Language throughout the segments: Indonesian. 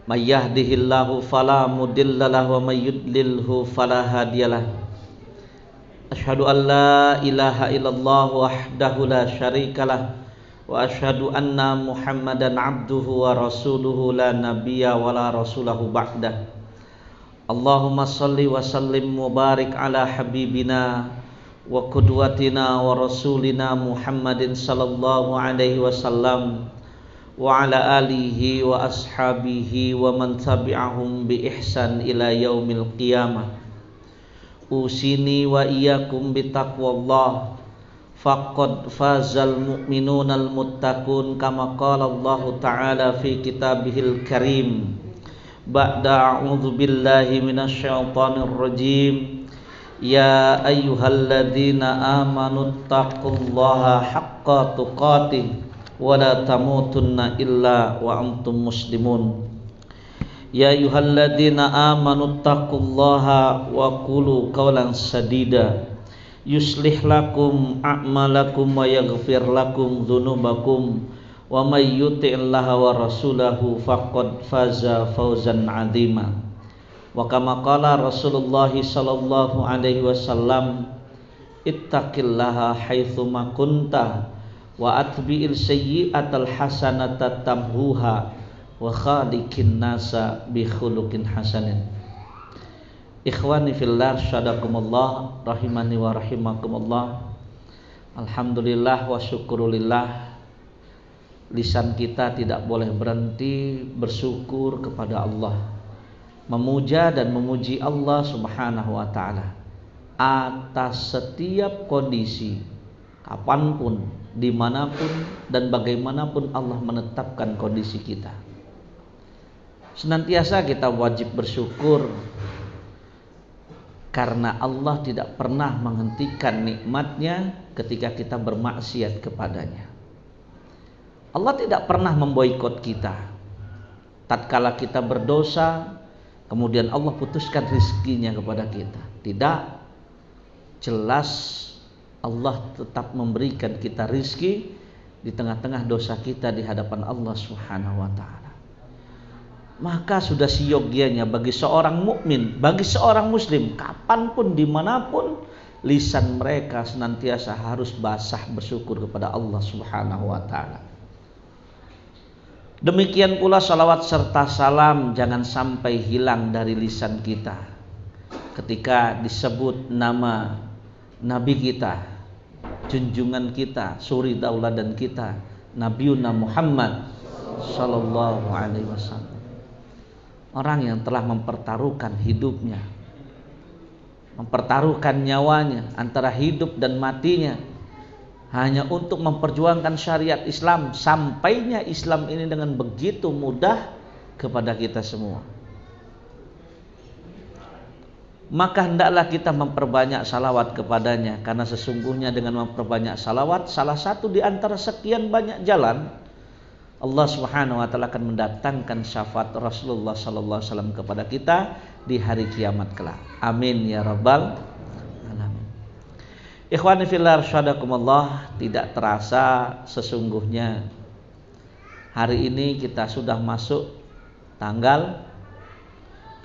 may yahdihillahu fala mudilla lahu wa may yudlilhu fala hadiyalah. Asyhadu an la ilaha illallah wahdahu la syarikalah wa asyhadu anna Muhammadan abduhu wa rasuluhu la nabiyya wa la rasulahu ba'dah. Allahumma salli wa sallim mubarik ala habibina wa qudwatina wa rasulina Muhammadin sallallahu alaihi wasallam wa ala alihi wa ashabihi wa man tabi'ahum bi ihsan ila yaumil qiyamah. Usini wa iyyakum bi taqwallah faqad fazal mu'minunal muttaqun kama qala Allah ta'ala fi kitabihil karim. Ba'da a'udzu billahi minasy syaithanir rajim. Ya ayyuhalladzina amanu taqullaha haqqa tuqatih wa la tamutunna illa wa antum muslimun. Ya ayyuhalladzina amanu taqullaha wa qulu qawlan sadida yuslih lakum a'malakum wa yaghfir lakum dzunubakum wa may yuti'illaha wa rasulahu faqad faza fawzan 'azima. Wa kama qala Rasulullah sallallahu alaihi wasallam ittaqillaha haitsu ma kunta wa atbi'il sayyi'atal hasanata tamhuha wa khaliqin nasa bi khuluqin hasanin. Ikhwani fillah syadakumullah rahimani wa rahimakumullah. Alhamdulillah wa syukurulillah, lisan kita tidak boleh berhenti bersyukur kepada Allah, memuja dan memuji Allah subhanahu wa ta'ala atas setiap kondisi, kapanpun, dimanapun dan bagaimanapun Allah menetapkan kondisi kita. Senantiasa kita wajib bersyukur karena Allah tidak pernah menghentikan nikmatnya ketika kita bermaksiat kepadanya. Allah tidak pernah memboikot kita tatkala kita berdosa, kemudian Allah putuskan rizkinya kepada kita. Tidak, jelas Allah tetap memberikan kita rizki di tengah-tengah dosa kita di hadapan Allah subhanahu wa ta'ala. Maka sudah seyogianya bagi seorang mukmin, bagi seorang muslim, kapanpun dimanapun, lisan mereka senantiasa harus basah bersyukur kepada Allah subhanahu wa ta'ala. Demikian pula salawat serta salam jangan sampai hilang dari lisan kita ketika disebut nama Nabi kita, junjungan kita, suri tauladan kita, Nabiuna Muhammad sallallahu alaihi wasallam. Orang yang telah mempertaruhkan hidupnya, mempertaruhkan nyawanya, antara hidup dan matinya hanya untuk memperjuangkan syariat Islam, sampainya Islam ini dengan begitu mudah kepada kita semua. Maka hendaklah kita memperbanyak salawat kepadanya, karena sesungguhnya dengan memperbanyak salawat, salah satu di antara sekian banyak jalan Allah subhanahu wa ta'ala akan mendatangkan syafaat Rasulullah sallallahu alaihi wasallam kepada kita di hari kiamat kelak. Amin ya rabbal alamin. Ikhwani fillah syadakumullah, tidak terasa sesungguhnya hari ini kita sudah masuk tanggal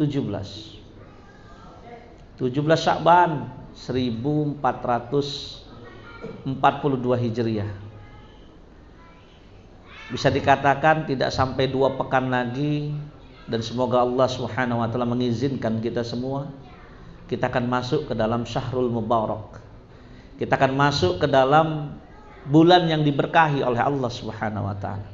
17 Sya'ban 1442 Hijriah. Bisa dikatakan tidak sampai 2 pekan lagi, dan semoga Allah subhanahu wa ta'ala mengizinkan kita semua, kita akan masuk ke dalam Syahrul Mubarak. Kita akan masuk ke dalam bulan yang diberkahi oleh Allah subhanahu wa ta'ala.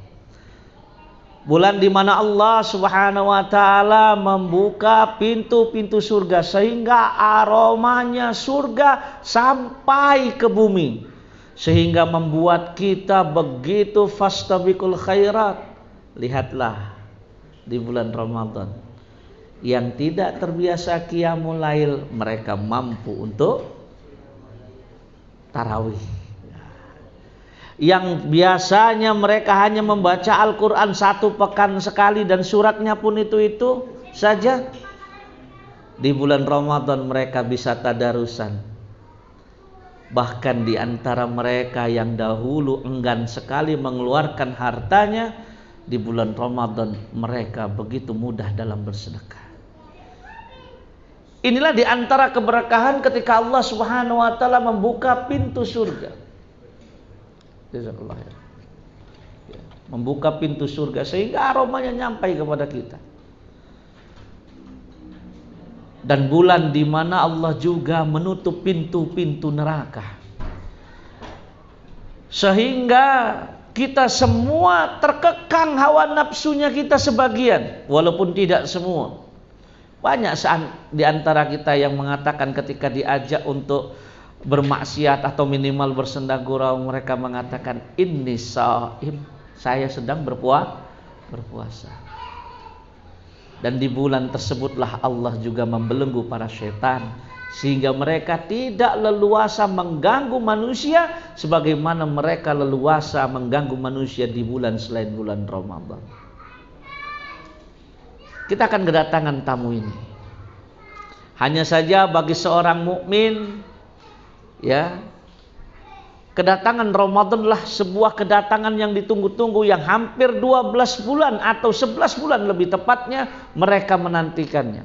Bulan di mana Allah subhanahu wa ta'ala membuka pintu-pintu surga sehingga aromanya surga sampai ke bumi, sehingga membuat kita begitu fastabiqul khairat. Lihatlah di bulan Ramadan, yang tidak terbiasa qiyamul lail, mereka mampu untuk tarawih. Yang biasanya mereka hanya membaca Al-Quran 1 pekan sekali dan suratnya pun itu saja, di bulan Ramadan mereka bisa tadarusan. Bahkan di antara mereka yang dahulu enggan sekali mengeluarkan hartanya, di bulan Ramadan mereka begitu mudah dalam bersedekah. Inilah di antara keberkahan ketika Allah Subhanahu wa taala membuka pintu surga. Jazakallah ya. Membuka pintu surga sehingga aromanya nyampai kepada kita. Dan bulan di mana Allah juga menutup pintu-pintu neraka. Sehingga kita semua terkekang hawa nafsunya kita sebagian, walaupun tidak semua. Banyak di antara kita yang mengatakan ketika diajak untuk bermaksiat atau minimal bersenda gurau, mereka mengatakan inni shaim, saya sedang berpuasa. Dan di bulan tersebutlah Allah juga membelenggu para setan sehingga mereka tidak leluasa mengganggu manusia sebagaimana mereka leluasa mengganggu manusia di bulan selain bulan Ramadan. Kita akan kedatangan tamu ini. Hanya saja bagi seorang mukmin, ya, kedatangan Ramadanlah sebuah kedatangan yang ditunggu-tunggu, yang hampir 12 bulan atau 11 bulan lebih tepatnya mereka menantikannya.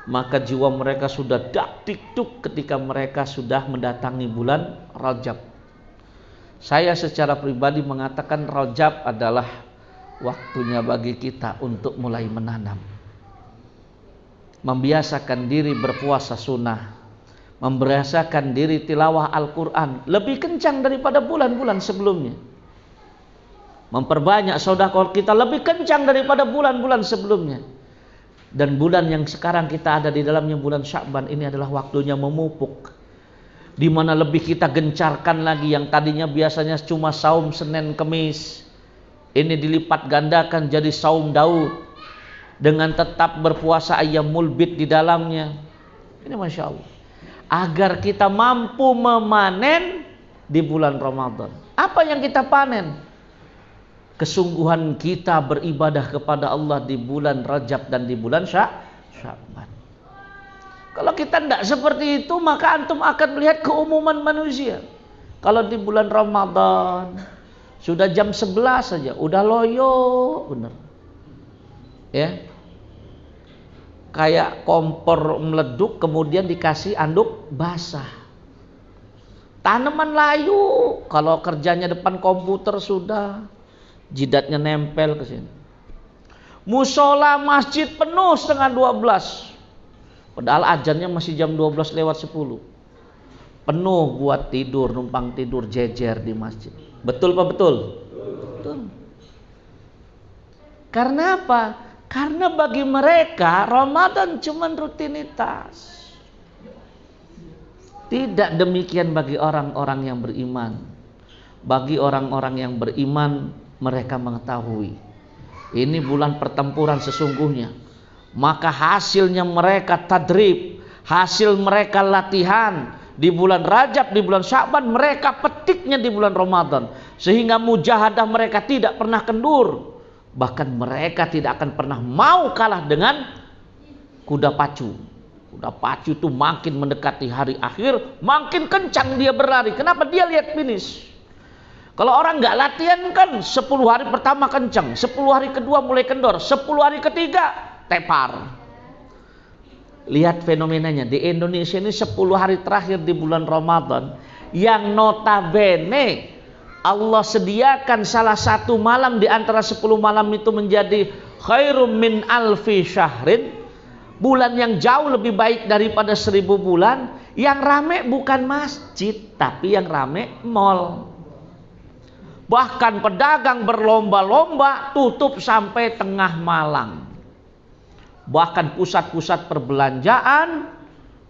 Maka jiwa mereka sudah dak-dikduk ketika mereka sudah mendatangi bulan Rajab. Saya secara pribadi mengatakan Rajab adalah waktunya bagi kita untuk mulai menanam. Membiasakan diri berpuasa sunnah, membiasakan diri tilawah Al-Quran lebih kencang daripada bulan-bulan sebelumnya. Memperbanyak sedekah kita lebih kencang daripada bulan-bulan sebelumnya. Dan bulan yang sekarang kita ada di dalamnya, bulan Sya'ban, ini adalah waktunya memupuk, di mana lebih kita gencarkan lagi. Yang tadinya biasanya cuma saum Senin Kemis, ini dilipat gandakan jadi saum Daud, dengan tetap berpuasa ayyamul bid di dalamnya. Ini Masya Allah, agar kita mampu memanen di bulan Ramadan. Apa yang kita panen? Kesungguhan kita beribadah kepada Allah di bulan Rajab dan di bulan Sya'ban. Kalau kita tidak seperti itu, maka antum akan melihat keumuman manusia. Kalau di bulan Ramadan sudah jam 11 saja udah loyo bener. Ya. Kayak kompor meleduk kemudian dikasih anduk basah. Tanaman layu, kalau kerjanya depan komputer sudah jidatnya nempel ke sini. Musola masjid penuh setengah 12. Padahal azannya masih jam 12 lewat 10. Penuh buat tidur, numpang tidur jejer di masjid. Betul apa betul? Betul. Karena apa? Karena bagi mereka Ramadan cuma rutinitas. Tidak demikian bagi orang-orang yang beriman. Bagi orang-orang yang beriman, mereka mengetahui ini bulan pertempuran sesungguhnya. Maka hasilnya mereka tadrib, hasil mereka latihan di bulan Rajab, di bulan Sya'ban, mereka petiknya di bulan Ramadan. Sehingga mujahadah mereka tidak pernah kendur. Bahkan mereka tidak akan pernah mau kalah dengan kuda pacu. Kuda pacu itu makin mendekati hari akhir, makin kencang dia berlari. Kenapa? Dia lihat finish. Kalau orang nggak latihan kan 10 hari pertama kencang, 10 hari kedua mulai kendor, 10 hari ketiga tepar. Lihat fenomenanya di Indonesia ini 10 hari terakhir di bulan Ramadan yang notabene Allah sediakan salah satu malam di antara 10 malam itu menjadi khairum min alfi syahrin, bulan yang jauh lebih baik daripada 1000 bulan. Yang rame bukan masjid, tapi yang rame mall. Bahkan pedagang berlomba-lomba tutup sampai tengah malam. Bahkan pusat-pusat perbelanjaan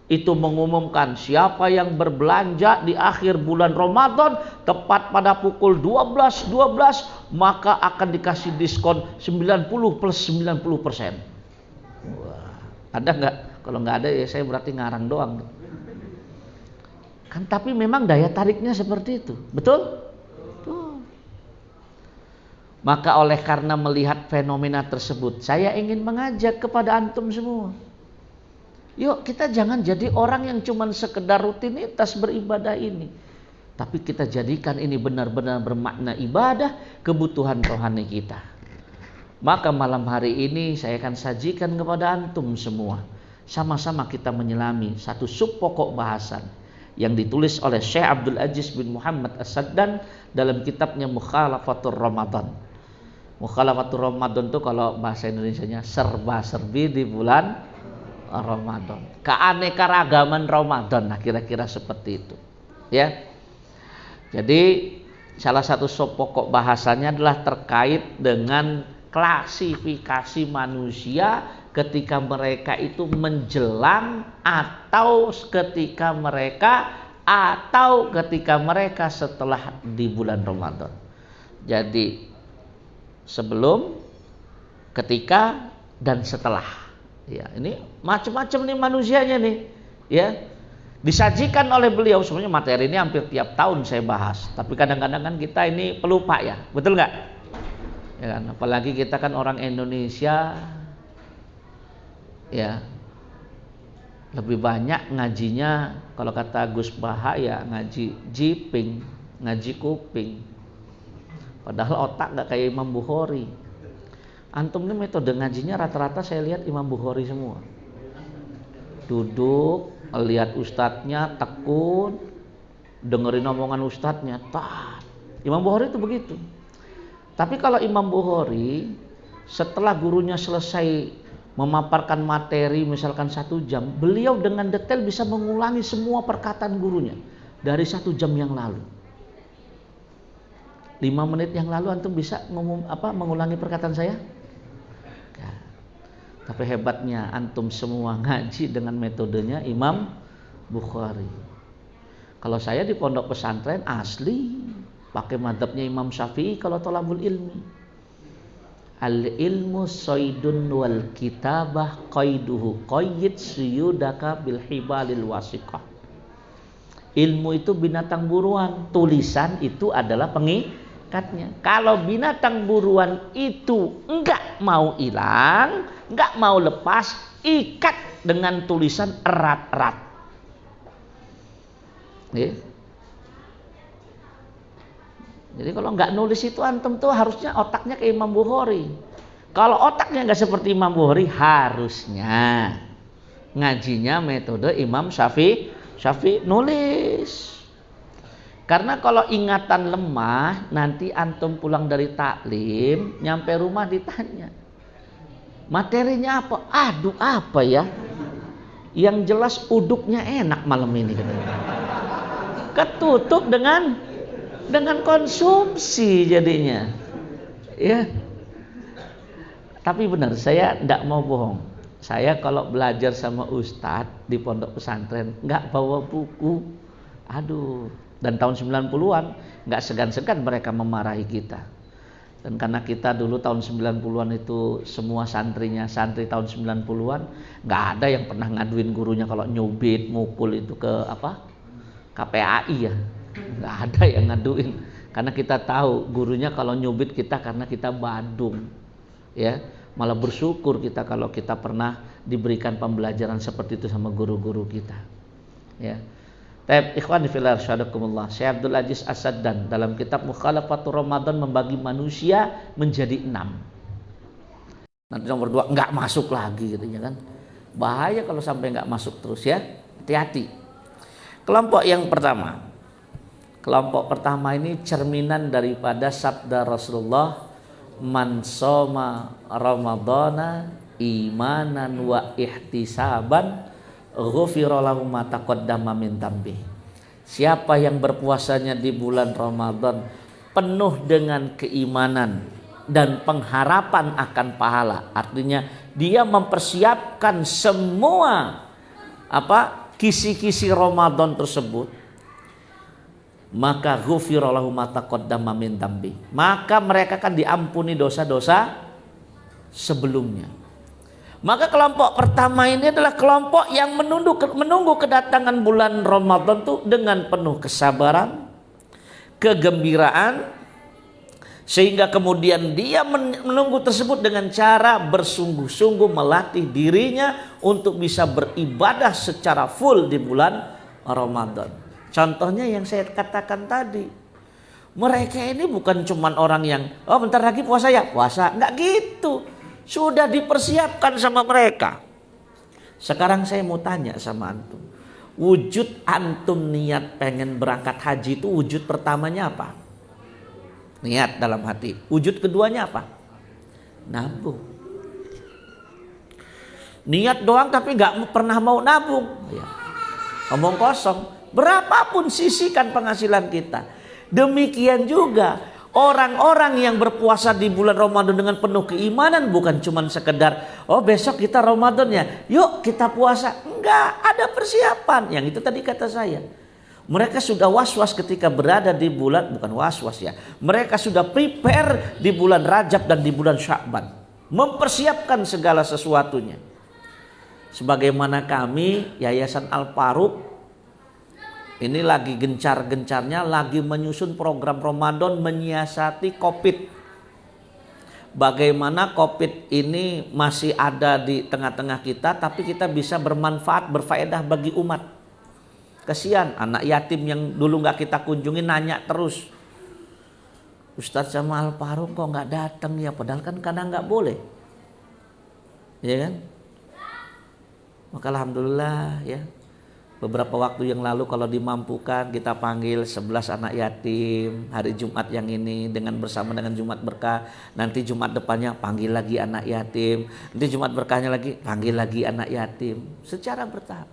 itu mengumumkan siapa yang berbelanja di akhir bulan Ramadan tepat pada pukul 12.12 maka akan dikasih diskon 90 plus 90%. Wah, ada nggak? Kalau nggak ada ya saya berarti ngarang doang. Kan tapi memang daya tariknya seperti itu, betul? Maka oleh karena melihat fenomena tersebut, saya ingin mengajak kepada antum semua. Yuk kita jangan jadi orang yang cuma sekedar rutinitas beribadah ini. tapi kita jadikan ini benar-benar bermakna ibadah, kebutuhan rohani kita. Maka malam hari ini saya akan sajikan kepada antum semua, sama-sama kita menyelami satu sub pokok bahasan yang ditulis oleh Syekh Abdul Aziz bin Muhammad As-Saddan dalam kitabnya Mukhalafatur Ramadan. Mukhalafatur Ramadan itu kalau bahasa Indonesianya serba-serbi di bulan Ramadan, keanekaragaman Ramadan. Nah, kira-kira seperti itu, ya. Jadi salah satu sub pokok bahasanya adalah terkait dengan klasifikasi manusia ketika mereka itu menjelang atau ketika mereka setelah di bulan Ramadan. Jadi sebelum, ketika, dan setelah. Ya, ini macam-macam nih manusianya nih, ya. Disajikan oleh beliau. Sebenarnya materi ini hampir tiap tahun saya bahas, tapi kadang-kadang kan kita ini pelupa ya, betul nggak? Ya kan? Apalagi kita kan orang Indonesia, ya, lebih banyak ngajinya kalau kata Gus Baha ya ngaji jiping, ngaji kuping. Padahal otak nggak kayak Imam Bukhari. Antum ini metode ngajinya rata-rata saya lihat Imam Bukhari semua. Duduk, lihat ustadznya, tekun, dengerin omongan ustadznya, taat. Imam Bukhari itu begitu. Tapi kalau Imam Bukhari setelah gurunya selesai memaparkan materi misalkan 1 jam, beliau dengan detail bisa mengulangi semua perkataan gurunya dari 1 jam yang lalu. 5 menit yang lalu antum bisa mengulangi perkataan saya? Ya. Tapi hebatnya antum semua ngaji dengan metodenya Imam Bukhari. Kalau saya di pondok pesantren asli pakai madhabnya Imam Syafi'i kalau thalabul ilmi. Al ilmu soidun wal kitabah qaiduhu qayyid suyudaka bil hibalil wasiqah. Ilmu itu binatang buruan, tulisan itu adalah pengikatnya. Kalau binatang buruan itu enggak mau hilang, enggak mau lepas, ikat dengan tulisan erat-erat. Ya. Jadi kalau nggak nulis itu antum tuh harusnya otaknya kayak Imam Bukhari. Kalau otaknya nggak seperti Imam Bukhari, harusnya ngajinya metode Imam Syafi'i nulis. Karena kalau ingatan lemah, nanti antum pulang dari taklim, nyampe rumah ditanya, materinya apa? Aduh apa ya? Yang jelas uduknya enak malam ini katanya. Ketutup dengan konsumsi jadinya, ya. Tapi benar, saya tidak mau bohong. Saya kalau belajar sama ustadz di pondok pesantren nggak bawa buku, aduh. Dan tahun 90-an nggak segan-segan mereka memarahi kita. Dan karena kita dulu tahun 90-an itu semua santri tahun 90-an nggak ada yang pernah ngaduin gurunya kalau nyubit, mukul itu ke KPAI ya. Nggak ada yang ngaduin, karena kita tahu gurunya kalau nyubit kita karena kita badung, ya. Malah bersyukur kita kalau kita pernah diberikan pembelajaran seperti itu sama guru-guru kita, ya. Taib ikhwani fillah syadakumullah, Syekh Abdul Aziz As-Saddan dalam kitab Mukhalafatur Ramadan membagi manusia menjadi 6. Nanti nomor 2 nggak masuk lagi gitu ya kan. Bahaya kalau sampai nggak masuk terus ya. Hati-hati. Kelompok yang pertama. Kelompok pertama ini cerminan daripada sabda Rasulullah, man shoma ramadhana imanan wa ihtisaban ghufira lahu ma taqaddama min dhanbi. Siapa yang berpuasanya di bulan Ramadan penuh dengan keimanan dan pengharapan akan pahala, artinya dia mempersiapkan semua kisi-kisi Ramadan tersebut, maka ghufira lahu ma taqaddama min dhanbi, maka mereka akan diampuni dosa-dosa sebelumnya. Maka kelompok pertama ini adalah kelompok yang menunggu kedatangan bulan Ramadan itu dengan penuh kesabaran, kegembiraan, sehingga kemudian dia menunggu tersebut dengan cara bersungguh-sungguh melatih dirinya untuk bisa beribadah secara full di bulan Ramadan. Contohnya yang saya katakan tadi. Mereka ini bukan cuman orang yang, oh bentar lagi puasa ya, puasa. Enggak gitu. Sudah dipersiapkan sama mereka. Sekarang saya mau tanya sama antum. Wujud antum niat pengen berangkat haji itu wujud pertamanya apa? Niat dalam hati. Wujud keduanya apa? Nabung. Niat doang tapi nggak pernah mau nabung. Ya. Ngomong kosong. Berapapun sisihkan penghasilan kita. Demikian juga orang-orang yang berpuasa di bulan Ramadan dengan penuh keimanan, bukan cuma sekedar oh besok kita Ramadan ya, yuk kita puasa. Enggak, ada persiapan. Yang itu tadi kata saya. Mereka sudah was-was ketika berada di bulan, bukan was-was ya. Mereka sudah prepare di bulan Rajab dan di bulan Sya'ban. Mempersiapkan segala sesuatunya. Sebagaimana kami Yayasan Al-Faruq ini lagi gencar-gencarnya lagi menyusun program Ramadan menyiasati Covid. Bagaimana Covid ini masih ada di tengah-tengah kita, tapi kita bisa bermanfaat, berfaedah bagi umat. Kasihan anak yatim yang dulu nggak kita kunjungi nanya terus, Ustadz sama Al-Faruq kok nggak datang ya? Padahal kan kadang nggak boleh, ya kan? Maka alhamdulillah ya. Beberapa waktu yang lalu kalau dimampukan kita panggil 11 anak yatim hari Jumat yang ini bersama dengan Jumat Berkah. Nanti Jumat depannya panggil lagi anak yatim. Nanti Jumat Berkahnya lagi panggil lagi anak yatim. Secara bertahap.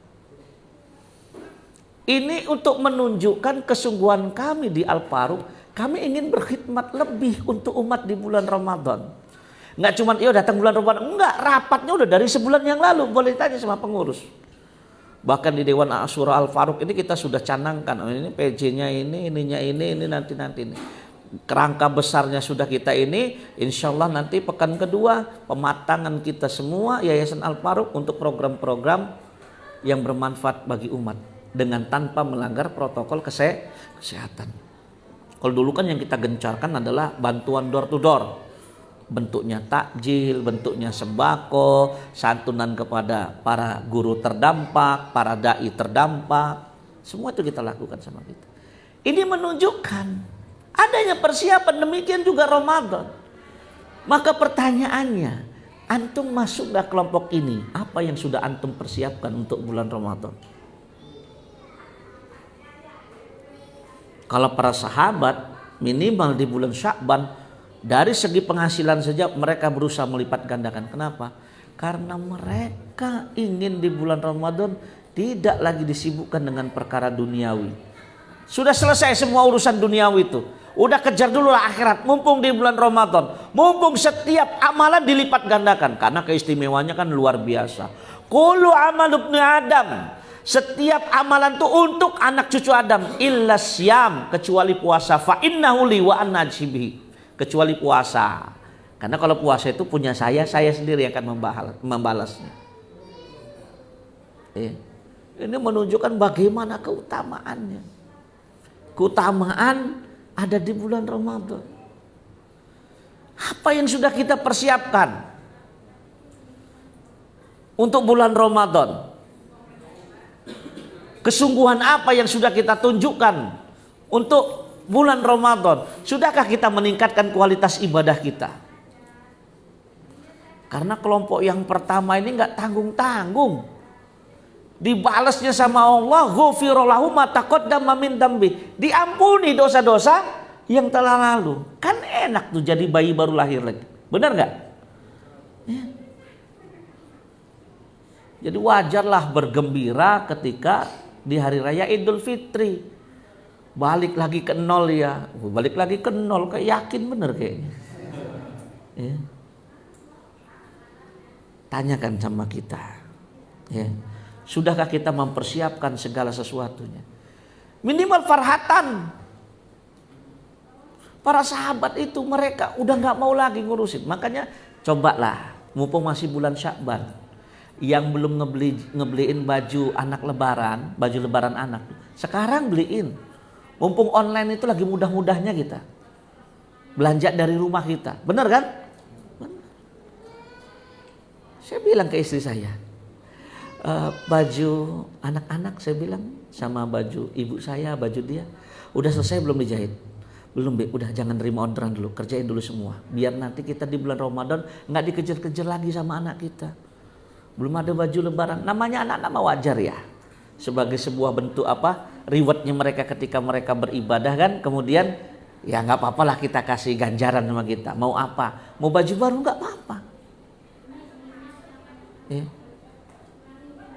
Ini untuk menunjukkan kesungguhan kami di Al-Faruq. Kami ingin berkhidmat lebih untuk umat di bulan Ramadan. Nggak cuma datang bulan Ramadan. Enggak, rapatnya udah dari sebulan yang lalu. Boleh tanya sama pengurus. Bahkan di Dewan Asyura Al-Faruq ini kita sudah canangkan, oh ini PJ-nya ininya ini nanti ini. Kerangka besarnya sudah kita ini, insya Allah nanti pekan kedua pematangan kita semua Yayasan Al-Faruq untuk program-program yang bermanfaat bagi umat dengan tanpa melanggar protokol kesehatan. Kalau dulu kan yang kita gencarkan adalah bantuan door to door. Bentuknya takjil, bentuknya sembako, santunan kepada para guru terdampak, para dai terdampak. Semua itu kita lakukan sama kita. Ini menunjukkan adanya persiapan, demikian juga Ramadan. Maka pertanyaannya, antum masuk gak kelompok ini? Apa yang sudah antum persiapkan untuk bulan Ramadan? Kalau para sahabat minimal di bulan Sya'ban dari segi penghasilan saja mereka berusaha melipat gandakan. Kenapa? Karena mereka ingin di bulan Ramadan tidak lagi disibukkan dengan perkara duniawi. Sudah selesai semua urusan duniawi itu. Udah kejar dulu lah akhirat. Mumpung di bulan Ramadan. Mumpung setiap amalan dilipat gandakan. Karena keistimewaannya kan luar biasa. Kullu amal ibni Adam. Setiap amalan itu untuk anak cucu Adam. Illa syam. Kecuali puasa. Fa innahu li wa anna ajhibihi. Kecuali puasa. Karena kalau puasa itu punya saya sendiri yang akan membalasnya. Ini menunjukkan bagaimana keutamaannya. Keutamaan ada di bulan Ramadan. Apa yang sudah kita persiapkan untuk bulan Ramadan? Kesungguhan apa yang sudah kita tunjukkan untuk bulan Ramadan? Sudahkah kita meningkatkan kualitas ibadah kita? Karena kelompok yang pertama ini nggak tanggung-tanggung. Dibalasnya sama Allah, ghufira lahu ma taqaddama min dambi. Diampuni dosa-dosa yang telah lalu. Kan enak tuh jadi bayi baru lahir lagi. Benar nggak? Ya. Jadi wajarlah bergembira ketika di hari raya Idul Fitri. Balik lagi ke nol ya. Balik lagi ke nol, kayak yakin bener kayaknya. Ya. Tanyakan sama kita. Ya. Sudahkah kita mempersiapkan segala sesuatunya? Minimal farhatan. Para sahabat itu mereka udah gak mau lagi ngurusin. Makanya cobalah, mumpung masih bulan Sya'ban, yang belum ngebeliin baju anak lebaran, baju lebaran anak, sekarang beliin. Mumpung online itu lagi mudah-mudahnya kita belanja dari rumah kita. Benar kan? Benar. Saya bilang ke istri saya, Baju anak-anak, saya bilang, sama baju ibu saya, baju dia, udah selesai belum dijahit? Belum, udah jangan terima orderan dulu, kerjain dulu semua. Biar nanti kita di bulan Ramadan nggak dikejar-kejar lagi sama anak kita. Belum ada baju lebaran, namanya anak-anak mah wajar ya. Sebagai sebuah bentuk rewardnya mereka ketika mereka beribadah kan. Kemudian ya nggak apa-apa lah kita kasih ganjaran sama kita. Mau apa? Mau baju baru nggak apa-apa. Ya.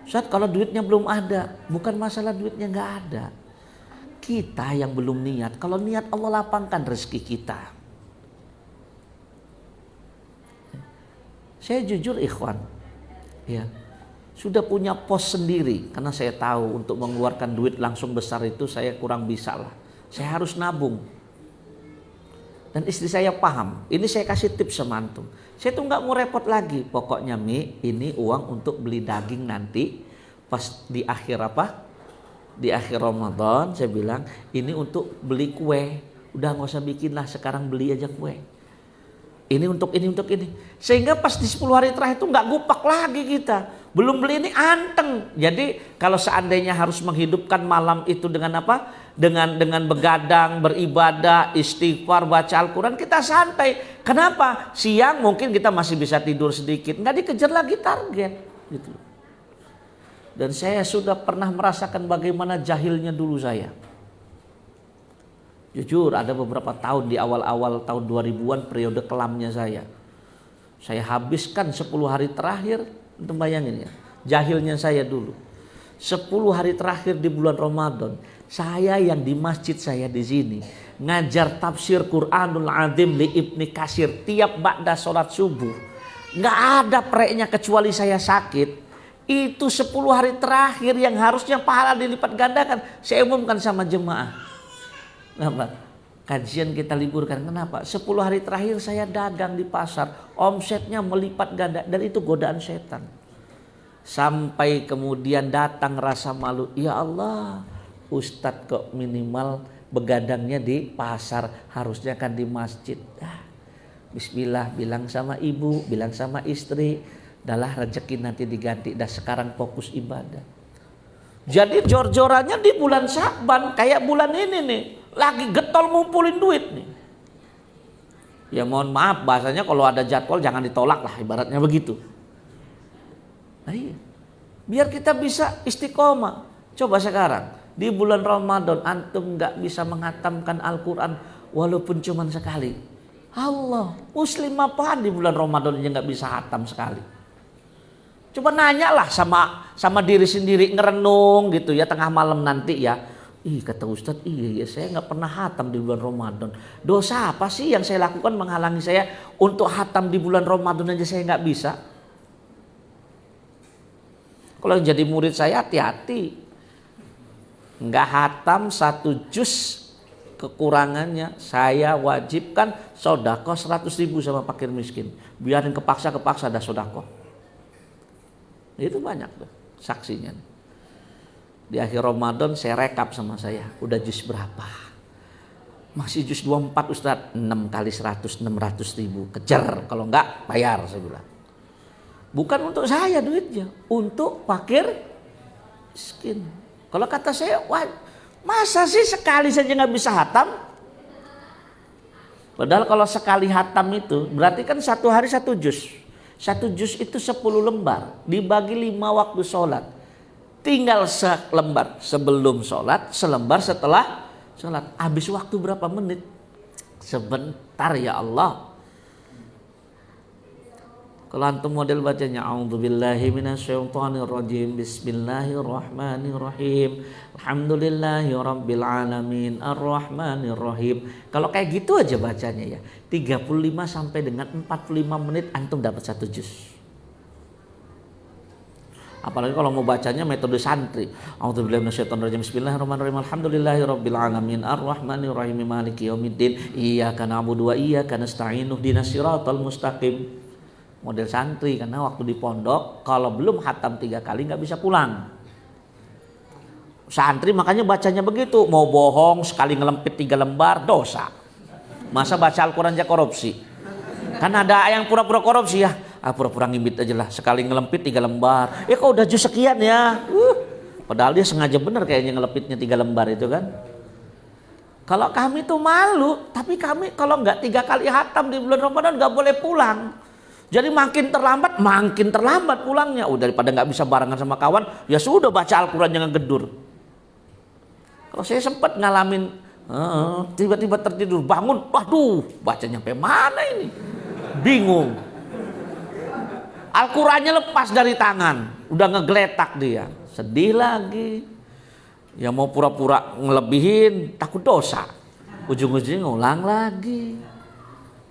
Saat kalau duitnya belum ada, bukan masalah duitnya nggak ada. Kita yang belum niat. Kalau niat Allah lapangkan rezeki kita. Saya jujur ikhwan, ya sudah punya pos sendiri karena saya tahu untuk mengeluarkan duit langsung besar itu saya kurang bisa lah. Saya harus nabung. Dan istri saya paham. Ini saya kasih tips sama antum. Saya tuh nggak mau repot lagi. Pokoknya Mi, ini uang untuk beli daging nanti pas di akhir di akhir Ramadan. Saya bilang ini untuk beli kue. Udah nggak usah bikin lah, sekarang beli aja kue. Ini untuk ini. Sehingga pas di 10 hari terakhir itu nggak gupak lagi kita. Belum beli ini anteng. Jadi kalau seandainya harus menghidupkan malam itu dengan dengan begadang, beribadah, istighfar, baca Al-Quran, kita santai. Kenapa? Siang mungkin kita masih bisa tidur sedikit, nggak dikejar lagi target gitu. Dan saya sudah pernah merasakan bagaimana jahilnya dulu saya. Jujur ada beberapa tahun di awal-awal tahun 2000-an periode kelamnya saya. Saya habiskan 10 hari terakhir, untuk bayangin ya, jahilnya saya dulu. 10 hari terakhir di bulan Ramadan, saya yang di masjid saya di sini ngajar tafsir Quranul Azim li Ibni Katsir tiap ba'da sholat subuh. Nggak ada preknya kecuali saya sakit. Itu 10 hari terakhir yang harusnya pahala dilipat gandakan. Saya umumkan sama jemaah. Kenapa? Kajian kita liburkan. Kenapa? 10 hari terakhir saya dagang di pasar, omsetnya melipat ganda, dan itu godaan setan. Sampai kemudian datang rasa malu. Ya Allah, Ustadz kok minimal begadangnya di pasar, harusnya kan di masjid. Bismillah, bilang sama ibu, bilang sama istri, dahlah rezeki nanti diganti, dah sekarang fokus ibadah. Jadi jor-jorannya di bulan Sya'ban, kayak bulan ini nih, lagi getol ngumpulin duit nih. Ya mohon maaf bahasanya, kalau ada jadwal jangan ditolak lah, ibaratnya begitu. Nah, iya. Biar kita bisa istiqomah. Coba sekarang di bulan Ramadan antum nggak bisa menghatamkan Al-Quran walaupun cuma sekali. Allah, muslim apaan di bulan Ramadan aja nggak bisa hatam sekali. Coba nanyalah sama diri sendiri, ngerenung gitu ya tengah malam nanti ya. Kata Ustadz, iya saya nggak pernah hatam di bulan Ramadan. Dosa apa sih yang saya lakukan menghalangi saya untuk hatam di bulan Ramadan aja saya nggak bisa? Kalau jadi murid saya hati-hati. Nggak hatam 1 juz kekurangannya saya wajibkan sodako 100.000 sama fakir miskin. Biarin kepaksa dah sodako. Itu banyak tuh saksinya. Di akhir Ramadan saya rekap sama saya, udah juz berapa? Masih juz 24 Ustadz. 6 kali 100, 600.000. Kejar, kalau enggak bayar, saya bilang. Bukan untuk saya duitnya, untuk fakir miskin. Kalau kata saya, wah, masa sih sekali saja nggak bisa hatam? Padahal kalau sekali hatam itu berarti kan 1 hari 1 juz. 1 juz itu 10 lembar dibagi 5 waktu sholat. Tinggal selembar sebelum sholat, selembar setelah sholat. Habis waktu berapa menit? Sebentar ya Allah. Kalau antum model bacanya a'udzubillahi minasyaitonirrajim, bismillahirrahmanirrahim, alhamdulillahirabbil alamin, arrahmanirrahim. Kalau kayak gitu aja bacanya ya, 35 sampai dengan 45 menit antum dapat 1 juz. Apalagi kalau mau bacanya metode santri. A'udzubillahi minasyaitonirrajim, bismillahirrahmanirrahim, alhamdulillahirabbil alamin, arrahmanirrahim, maliki yaumiddin, iyyaka na'budu wa iyyaka nasta'in, ihdinas siratal mustaqim. Model santri, karena waktu di pondok kalau belum hatam 3 kali nggak bisa pulang. Santri makanya bacanya begitu, mau bohong sekali ngelempit 3 lembar dosa. Masa baca Al-Quran aja korupsi? Kan ada yang pura-pura korupsi ya. pura-pura ngimbit aja lah, sekali ngelempit 3 lembar. Kok udah jus sekian ya. Padahal dia sengaja bener kayaknya ngelempitnya 3 lembar itu kan. Kalau kami tuh malu, tapi kami kalau nggak 3 kali hatam di bulan Ramadan nggak boleh pulang. Jadi makin terlambat pulangnya. Daripada nggak bisa barengan sama kawan, ya sudah baca Al-Quran jangan gedur. Kalau saya sempat ngalamin, tiba-tiba tertidur, bangun, waduh, baca nyampe mana ini? Bingung. Al-Qurannya lepas dari tangan, udah ngegeletak dia, sedih lagi. Ya mau pura-pura ngelebihin, takut dosa. Ujung-ujungnya ngulang lagi,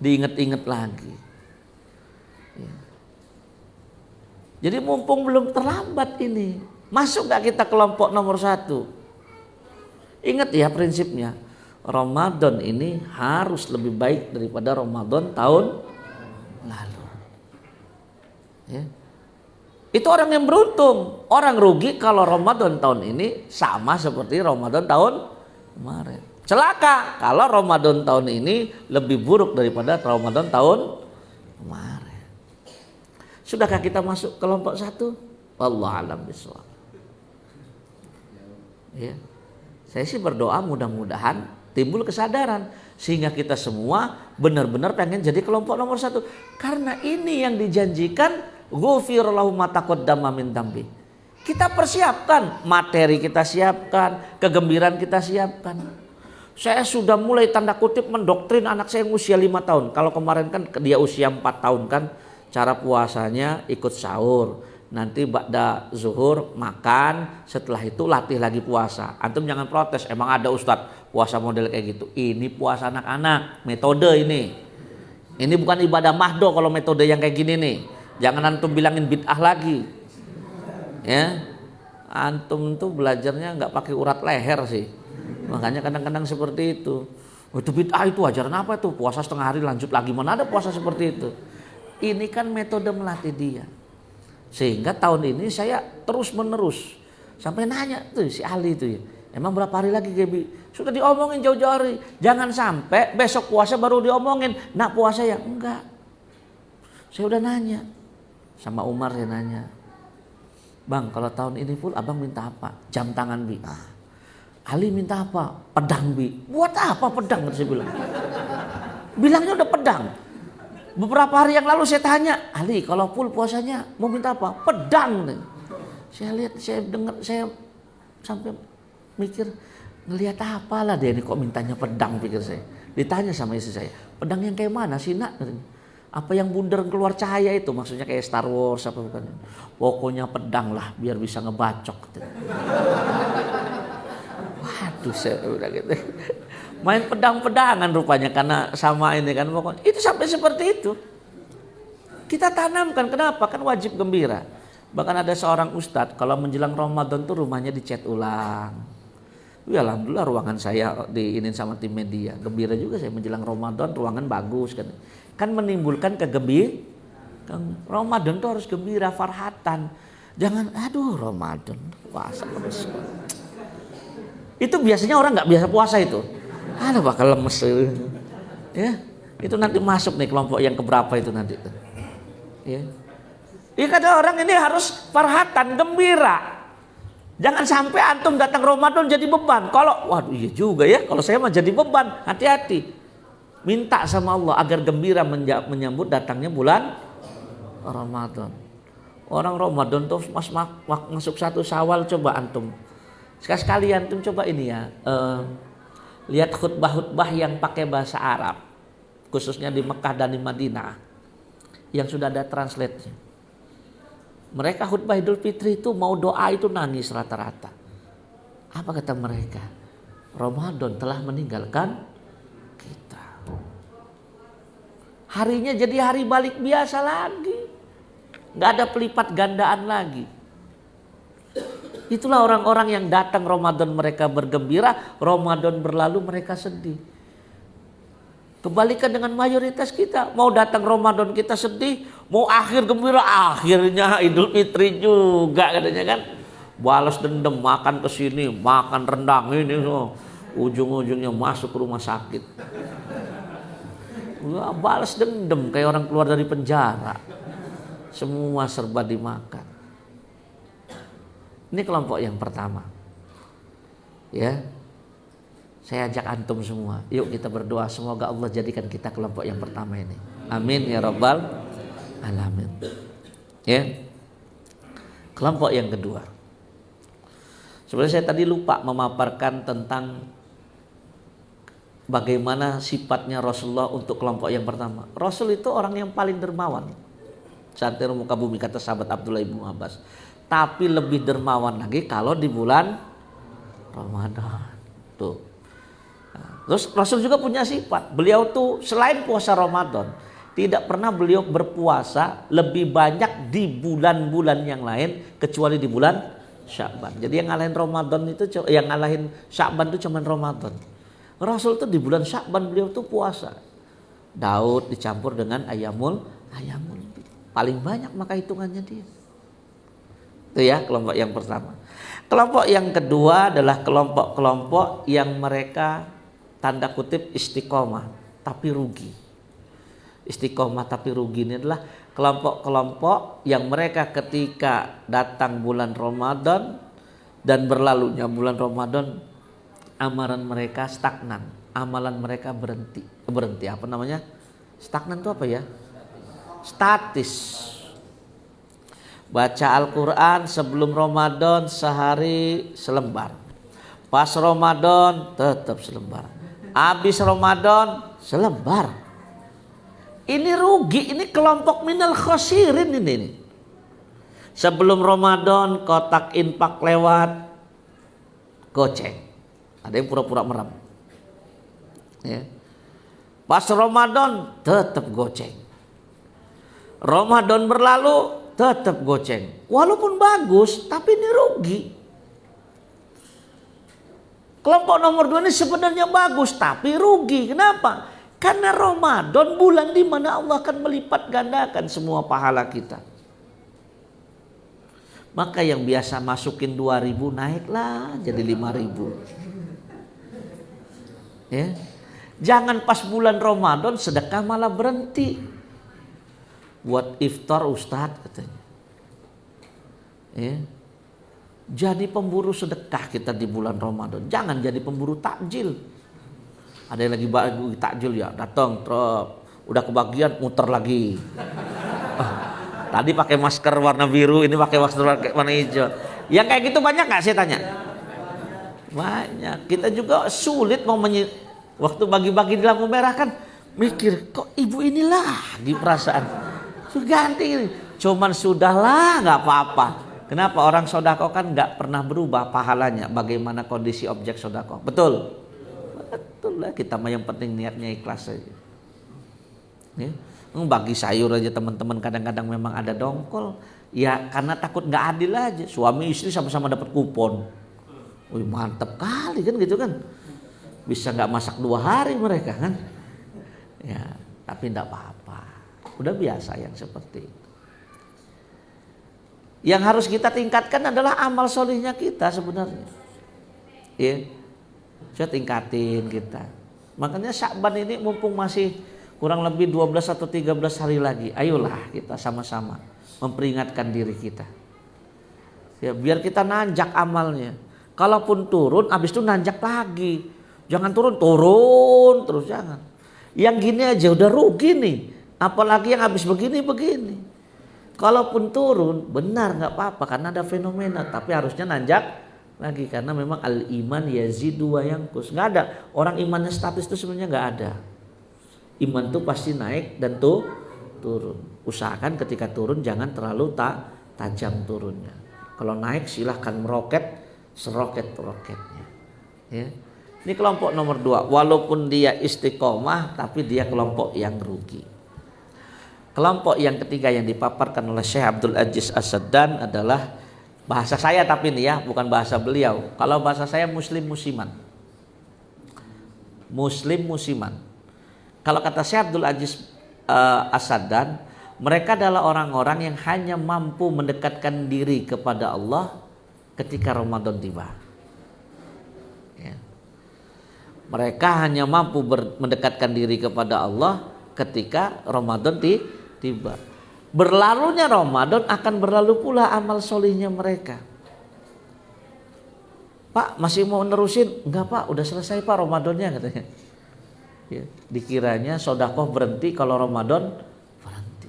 diinget-inget lagi. Jadi mumpung belum terlambat ini, masuk gak kita kelompok nomor 1? Ingat ya prinsipnya, Ramadan ini harus lebih baik daripada Ramadan tahun lalu. Ya. Itu orang yang beruntung. Orang rugi kalau Ramadan tahun ini sama seperti Ramadan tahun kemarin. Celaka kalau Ramadan tahun ini lebih buruk daripada Ramadan tahun kemarin. Sudahkah kita masuk kelompok 1? Wallahu a'lam bishawab. Ya. Saya sih berdoa mudah-mudahan timbul kesadaran sehingga kita semua benar-benar pengen jadi kelompok nomor 1. Karena ini yang dijanjikan, ghufir lahu ma taqaddama min dzambi. Kita persiapkan, materi kita siapkan, kegembiraan kita siapkan. Saya sudah mulai tanda kutip mendoktrin anak saya yang usia 5 tahun. Kalau kemarin kan dia usia 4 tahun kan, cara puasanya ikut sahur. Nanti ba'da zuhur makan, setelah itu latih lagi puasa. Antum jangan protes, emang ada ustadz puasa model kayak gitu. Ini puasa anak-anak, metode ini. Ini bukan ibadah mahdo kalau metode yang kayak gini nih. Jangan antum bilangin bid'ah lagi. Ya, antum tuh belajarnya nggak pakai urat leher sih. Makanya kadang-kadang seperti itu. Itu bid'ah, itu ajaran apa tuh? Puasa setengah hari lanjut lagi, mana ada puasa seperti itu? Ini kan metode melatih dia. Sehingga tahun ini saya terus menerus sampai nanya tuh si Ali itu ya, emang berapa hari lagi Gebi? Sudah diomongin jauh-jauh hari. Jangan sampai besok puasa baru diomongin, nak puasa ya? Enggak. Saya udah nanya sama Umar, saya nanya, Bang kalau tahun ini full abang minta apa? Jam tangan Bi. Ali minta apa? Pedang Bi. Buat apa pedang? Saya bilang. Bilangnya udah pedang. Beberapa hari yang lalu saya tanya, Ali kalau full puasanya mau minta apa? Pedang. Saya lihat, saya dengar, saya sampai mikir, ngelihat apalah dia ini kok mintanya pedang, pikir saya. Ditanya sama istri saya, pedang yang kayak mana sih nak? Apa yang bundar keluar cahaya itu? Maksudnya kayak Star Wars apa bukan? Pokoknya pedang lah biar bisa ngebacok. Waduh, saya udah gitu. Main pedang-pedangan rupanya karena sama ini kan, pokoknya itu sampai seperti itu. Kita tanamkan, kenapa? Kan wajib gembira. Bahkan ada seorang ustadz kalau menjelang Ramadan tuh rumahnya dicat ulang. Ya alhamdulillah ruangan saya diinin sama tim media. Gembira juga saya menjelang Ramadan, ruangan bagus kan. Kan menimbulkan kegembiraan. Ramadan tuh harus gembira, farhatan. Jangan aduh Ramadan puasa lemes. Itu biasanya orang nggak biasa puasa itu. Ada bakal lemes ya. Itu nanti masuk nih kelompok yang keberapa itu nanti tuh. Ya. Ini kata orang ini harus farhatan, gembira. Jangan sampai antum datang Ramadan jadi beban. Kalau waduh iya juga ya, kalau saya mah jadi beban, hati-hati. Minta sama Allah agar gembira menyambut datangnya bulan Ramadan. Orang Ramadan tuh masuk 1 Syawal, coba antum. Sekali antum coba ini ya. Lihat khutbah-khutbah yang pakai bahasa Arab, khususnya di Mekah dan di Madinah, yang sudah ada translate-nya. Mereka khutbah Idul Fitri itu mau doa itu nangis rata-rata. Apa kata mereka? Ramadan telah meninggalkan kita. Harinya jadi hari balik biasa lagi. Gak ada pelipat gandaan lagi. Itulah orang-orang yang datang Ramadan mereka bergembira, Ramadan berlalu mereka sedih. Kebalikan dengan mayoritas kita, mau datang Ramadan kita sedih, mau akhir gembira, akhirnya Idul Fitri juga katanya kan. Balas dendam, makan kesini, makan rendang ini, ujung-ujungnya masuk rumah sakit. Balas dendam kayak orang keluar dari penjara. semua serba dimakan. Ini kelompok yang pertama. Ya. Saya ajak antum semua, yuk kita berdoa semoga Allah jadikan kita kelompok yang pertama ini. Amin ya rabbal alamin. Ya. Kelompok yang kedua. Sebenarnya saya tadi lupa memaparkan tentang bagaimana sifatnya Rasulullah untuk kelompok yang pertama. Rasul itu orang yang paling dermawan. Santir muka bumi, kata sahabat Abdullah ibnu Abbas. Tapi lebih dermawan lagi kalau di bulan Ramadan. Tuh. Terus Rasul juga punya sifat. Beliau tuh selain puasa Ramadan, tidak pernah beliau berpuasa lebih banyak di bulan-bulan yang lain kecuali di bulan Sya'ban. Jadi yang ngalahin Ramadan itu, yang ngalahin Sya'ban itu cuma Ramadan. Rasul tuh di bulan Sya'ban beliau tuh puasa. Daud dicampur dengan ayamul. Paling banyak maka hitungannya dia. Itu ya kelompok yang pertama. Kelompok yang kedua adalah kelompok-kelompok yang mereka tanda kutip istiqomah tapi rugi. Istiqomah tapi rugi ini adalah kelompok-kelompok yang mereka ketika datang bulan Ramadan dan berlalunya bulan Ramadan, amalan mereka stagnan, amalan mereka berhenti. Apa namanya? Stagnan itu apa ya? Statis. Baca Al-Quran sebelum Ramadan sehari selembar. Pas Ramadan tetap selembar. Habis Ramadan selembar. Ini rugi, ini kelompok minal khosirin ini. Sebelum Ramadan kotak infak lewat, goceng. Ada yang pura-pura merem. Ya. Pas Ramadan tetap goceng. Ramadan berlalu tetap goceng. Walaupun bagus, tapi ini rugi. Kelompok nomor 2 ini sebenarnya bagus, tapi rugi. Kenapa? Karena Ramadan bulan di mana Allah akan melipat gandakan semua pahala kita. Maka yang biasa masukin 2.000 naiklah jadi 5.000. Ya. Jangan pas bulan Ramadan sedekah malah berhenti. Buat iftar Ustadz katanya. Ya. Jadi pemburu sedekah kita di bulan Ramadan. Jangan jadi pemburu takjil. Ada yang lagi bagi takjil ya, datang udah kebagian muter lagi. Tadi pakai masker warna biru, ini pakai masker warna hijau. Yang kayak gitu banyak nggak saya tanya? Banyak. Kita juga sulit mau waktu bagi-bagi di lampu merah kan mikir kok ibu inilah di perasaan. Ganti ini. Cuman sudahlah nggak apa-apa. Kenapa? Orang sodako kan nggak pernah berubah pahalanya. Bagaimana kondisi objek sodako? Betul? Betul lah. Kita mah yang penting niatnya ikhlas saja. Ya. Bagi sayur aja teman-teman kadang-kadang memang ada dongkol. Ya karena takut nggak adil aja. Suami istri sama-sama dapat kupon. Wih mantep kali kan gitu kan. Bisa nggak masak 2 hari mereka kan. Ya tapi nggak apa-apa. Udah biasa yang seperti itu. Yang harus kita tingkatkan adalah amal solihnya kita sebenarnya. Ya, saya tingkatin kita. Makanya Sya'ban ini mumpung masih kurang lebih 12 atau 13 hari lagi. Ayolah kita sama-sama memperingatkan diri kita. Ya, biar kita nanjak amalnya. Kalaupun turun, habis itu nanjak lagi. Jangan turun terus jangan. Yang gini aja udah rugi nih. Apalagi yang habis begini. Kalaupun turun benar nggak apa-apa karena ada fenomena, tapi harusnya nanjak lagi karena memang al-iman yazidu wa yanqus. Nggak ada orang imannya statis itu sebenarnya nggak ada. Iman tuh pasti naik dan tuh turun. Usahakan ketika turun jangan terlalu tajam turunnya. Kalau naik silahkan meroket seroket-roketnya. Ya. Ini kelompok nomor 2. Walaupun dia istiqomah tapi dia kelompok yang rugi. Kelompok yang ketiga yang dipaparkan oleh Syekh Abdul Aziz As-Saddan adalah bahasa saya tapi ini ya bukan bahasa beliau. Kalau bahasa saya muslim musiman. Kalau kata Syekh Abdul Aziz As-Saddan, mereka adalah orang-orang yang hanya mampu mendekatkan diri kepada Allah ketika Ramadan tiba. Ya. Mereka hanya mampu mendekatkan diri kepada Allah ketika Ramadan tiba. Berlalunya Ramadan akan berlalu pula amal solihnya mereka. Pak, masih mau nerusin? Enggak Pak, udah selesai Pak Ramadannya katanya. Ya, dikiranya sedekah berhenti kalau Ramadan berhenti.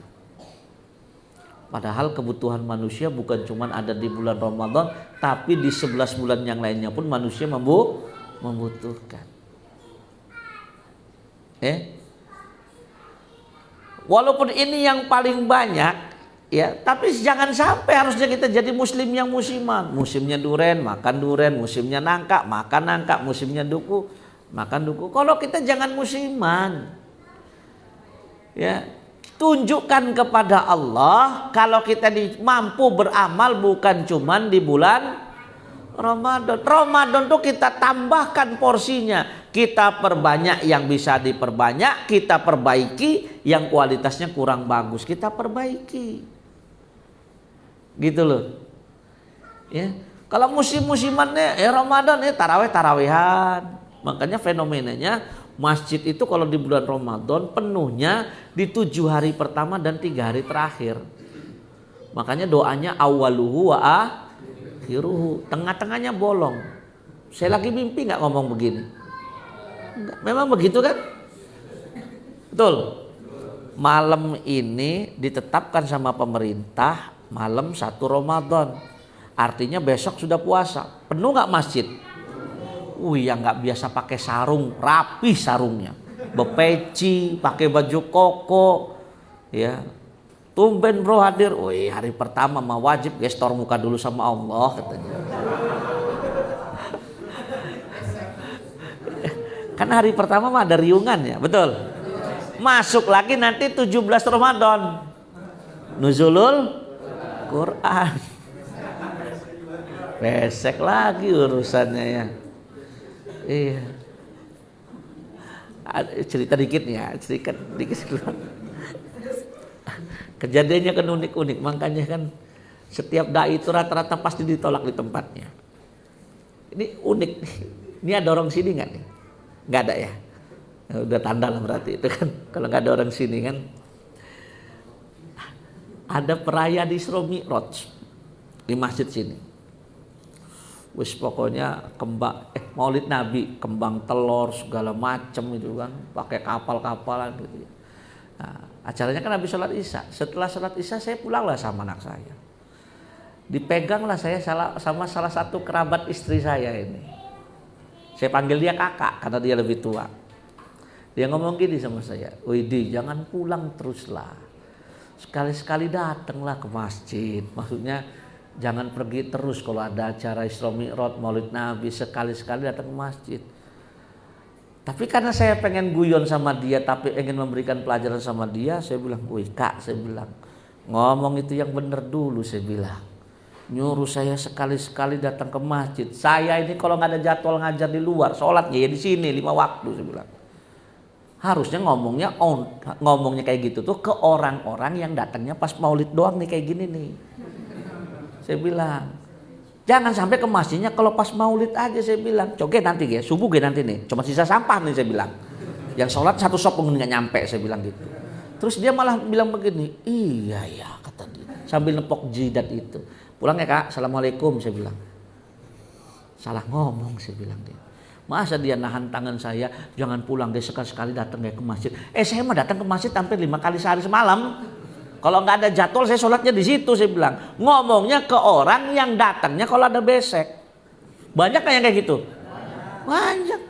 Padahal kebutuhan manusia bukan cuma ada di bulan Ramadan, tapi di 11 bulan yang lainnya pun manusia membutuhkan. Walaupun ini yang paling banyak, ya, tapi jangan sampai harusnya kita jadi muslim yang musiman. Musimnya duren, makan duren, musimnya nangka, makan nangka, musimnya duku, makan duku. Kalau kita jangan musiman. Ya, tunjukkan kepada Allah kalau kita mampu beramal bukan cuman di bulan Ramadan. Ramadan tuh kita tambahkan porsinya. Kita perbanyak yang bisa diperbanyak, kita perbaiki yang kualitasnya kurang bagus, kita perbaiki. Gitu loh. Ya. Kalau musim-musimannya Ramadan tarawih-tarawihan. Makanya fenomenanya masjid itu kalau di bulan Ramadan penuhnya di 7 hari pertama dan 3 hari terakhir. Makanya doanya awaluhu wa akhiruhu. Tengah-tengahnya bolong. Saya lagi mimpi nggak ngomong begini? Enggak. Memang begitu kan? Betul. Malam ini ditetapkan sama pemerintah malam 1 Ramadan. Artinya besok sudah puasa. Penuh nggak masjid? Yang nggak biasa pakai sarung, rapi sarungnya, bepeci, pakai baju koko, ya. Tumben bro hadir. Hari pertama mah wajib gestor muka dulu sama Allah katanya. Kan hari pertama mah ada riungan ya, betul. Masuk lagi nanti 17 Ramadan. Nuzulul Quran. Besek lagi urusannya ya. Iya. Cerita dikit ya, sedikit keluar. Kejadiannya kan unik-unik, makanya kan setiap dai itu rata-rata pasti ditolak di tempatnya. Ini unik. Ini ada orang sini nggak nih? Nggak ada ya. Udah tanda lah berarti itu kan. Kalau nggak ada orang sini kan. Ada perayaan Isra Mi'raj di masjid sini. Wis pokoknya Maulid Nabi, kembang telur segala macam itu kan, pakai kapal-kapalan gitu ya. Nah, acaranya kan habis sholat Isya. Setelah sholat Isya saya pulanglah sama anak saya. Dipeganglah saya sama salah satu kerabat istri saya ini. Saya panggil dia kakak karena dia lebih tua. Dia ngomong gini sama saya, "Widi, jangan pulang teruslah. Sekali-sekali datanglah ke masjid." Maksudnya jangan pergi terus kalau ada acara Isra Mi'raj, Maulid Nabi, sekali-sekali datang ke masjid. Tapi karena saya pengen guyon sama dia, tapi ingin memberikan pelajaran sama dia, saya bilang, "Wih kak," saya bilang, "ngomong itu yang benar dulu," saya bilang. Nyuruh saya sekali-sekali datang ke masjid. Saya ini kalau nggak ada jadwal ngajar di luar, sholatnya ya di sini 5 waktu, saya bilang. Harusnya ngomongnya kayak gitu tuh ke orang-orang yang datangnya pas Maulid doang nih kayak gini nih. Saya bilang, jangan sampai ke masjidnya kalau pas Maulid aja, saya bilang. Coge nanti ya, subuh ge nanti nih, cuma sisa sampah nih, saya bilang. Yang sholat 1 sop pun nggak nyampe, saya bilang gitu. Terus dia malah bilang begini, "Iya ya," kata dia, sambil nepok jidat itu. "Pulang ya kak, assalamualaikum," saya bilang. Salah ngomong, saya bilang dia. Masa dia nahan tangan saya, "Jangan pulang deh, sekali-sekali datang ya ke masjid." Saya mah datang ke masjid hampir 5 kali sehari semalam. Kalau nggak ada jadwal saya sholatnya di situ, saya bilang. Ngomongnya ke orang yang datangnya kalau ada besek. Banyak kan yang kayak gitu? Banyak.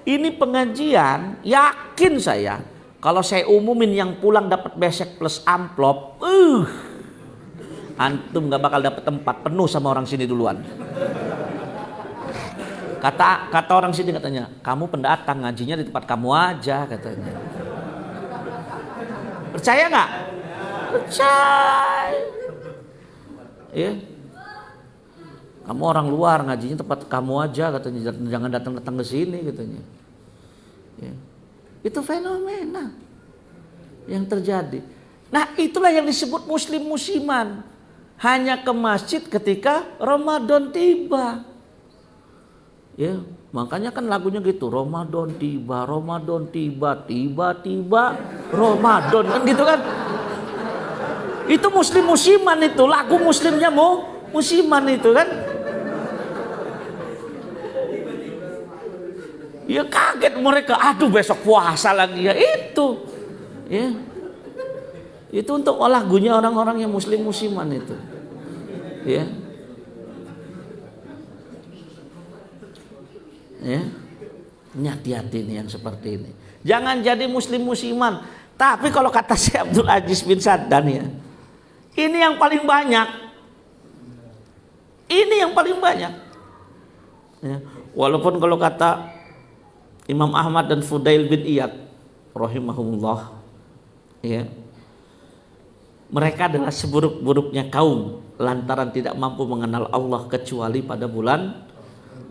Ini pengajian, yakin saya kalau saya umumin yang pulang dapat besek plus amplop, antum nggak bakal dapat tempat, penuh sama orang sini duluan. Kata orang sini katanya, "Kamu pendatang, ngajinya di tempat kamu aja," katanya. Percaya nggak? Percaya. Ya. Kamu orang luar, ngajinya tempat kamu aja katanya, jangan datang-datang ke sini katanya. Ya. Itu fenomena yang terjadi. Nah, itulah yang disebut muslim musiman. Hanya ke masjid ketika Ramadan tiba. Ya, makanya kan lagunya gitu, Ramadan tiba, tiba-tiba Ramadan, kan gitu kan. Itu muslim musiman itu, lagu muslimnya musiman itu kan. Ya kaget mereka, aduh besok puasa lagi ya itu. Ya. Itu untuk lagunya orang-orang yang muslim musiman itu. Ya. Ya. Ini hati-hati nih yang seperti ini. Jangan jadi muslim musiman. Tapi kalau kata Syekh Abdul Aziz bin Saddan ya, ini yang paling banyak. Ini yang paling banyak. Ya. Walaupun kalau kata Imam Ahmad dan Fudail bin Iyad rahimahumullah, ya, mereka adalah seburuk-buruknya kaum lantaran tidak mampu mengenal Allah kecuali pada bulan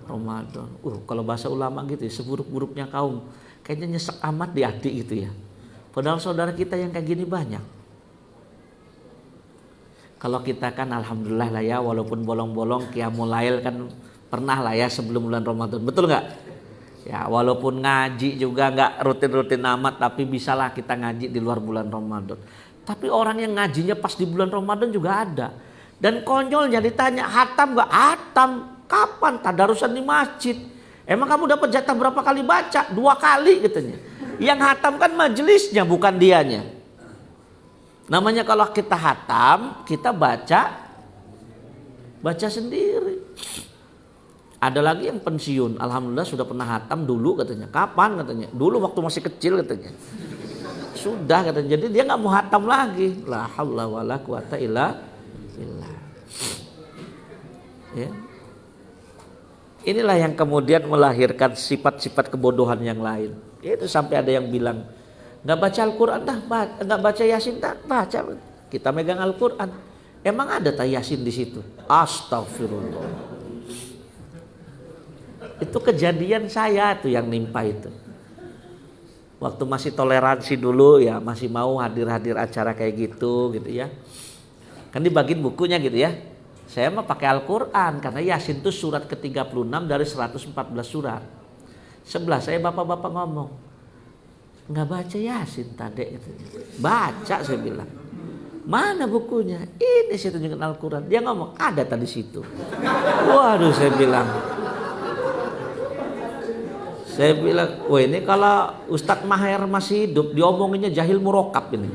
Ramadan. Kalau bahasa ulama gitu ya, seburuk-buruknya kaum. Kayaknya nyesek amat di hati gitu ya. Padahal saudara kita yang kayak gini banyak. Kalau kita kan alhamdulillah lah ya, walaupun bolong-bolong qiyamul lail kan pernah lah ya sebelum bulan Ramadan. Betul nggak? Ya walaupun ngaji juga nggak rutin-rutin amat, tapi bisalah kita ngaji di luar bulan Ramadan. Tapi orang yang ngajinya pas di bulan Ramadan juga ada. Dan konyolnya ditanya, hatam nggak? Hatam. Kapan? Tadarusan di masjid. Emang kamu dapat jatah berapa kali baca? 2 kali katanya. Yang hatam kan majelisnya, bukan dianya. Namanya kalau kita hatam, kita baca sendiri. Ada lagi yang pensiun, alhamdulillah sudah pernah hatam dulu katanya. Kapan katanya? Dulu waktu masih kecil katanya. Sudah katanya. Jadi dia nggak mau hatam lagi. La haula wala quwata illa billah. Ya. Inilah yang kemudian melahirkan sifat-sifat kebodohan yang lain. Itu sampai ada yang bilang, nggak baca Al-Quran dah, nggak baca Yasin dah, baca. Kita megang Al-Quran. Emang ada tak Yasin di situ? Astagfirullah. Itu kejadian saya tuh yang nimpa itu. Waktu masih toleransi dulu ya, masih mau hadir-hadir acara kayak gitu ya. Kan dibagiin bukunya gitu ya. Saya mah pakai Al-Quran karena Yasin itu surat ke-36 dari 114 surat. Sebelah saya bapak-bapak ngomong, nggak baca Yasin tadi itu. Baca saya bilang. Mana bukunya? Ini saya tunjukkan Al-Quran. Dia ngomong ada tadi situ. Waduh saya bilang. Saya bilang, wah ini kalau Ustadz Maher masih hidup diomonginnya jahil murokab ini.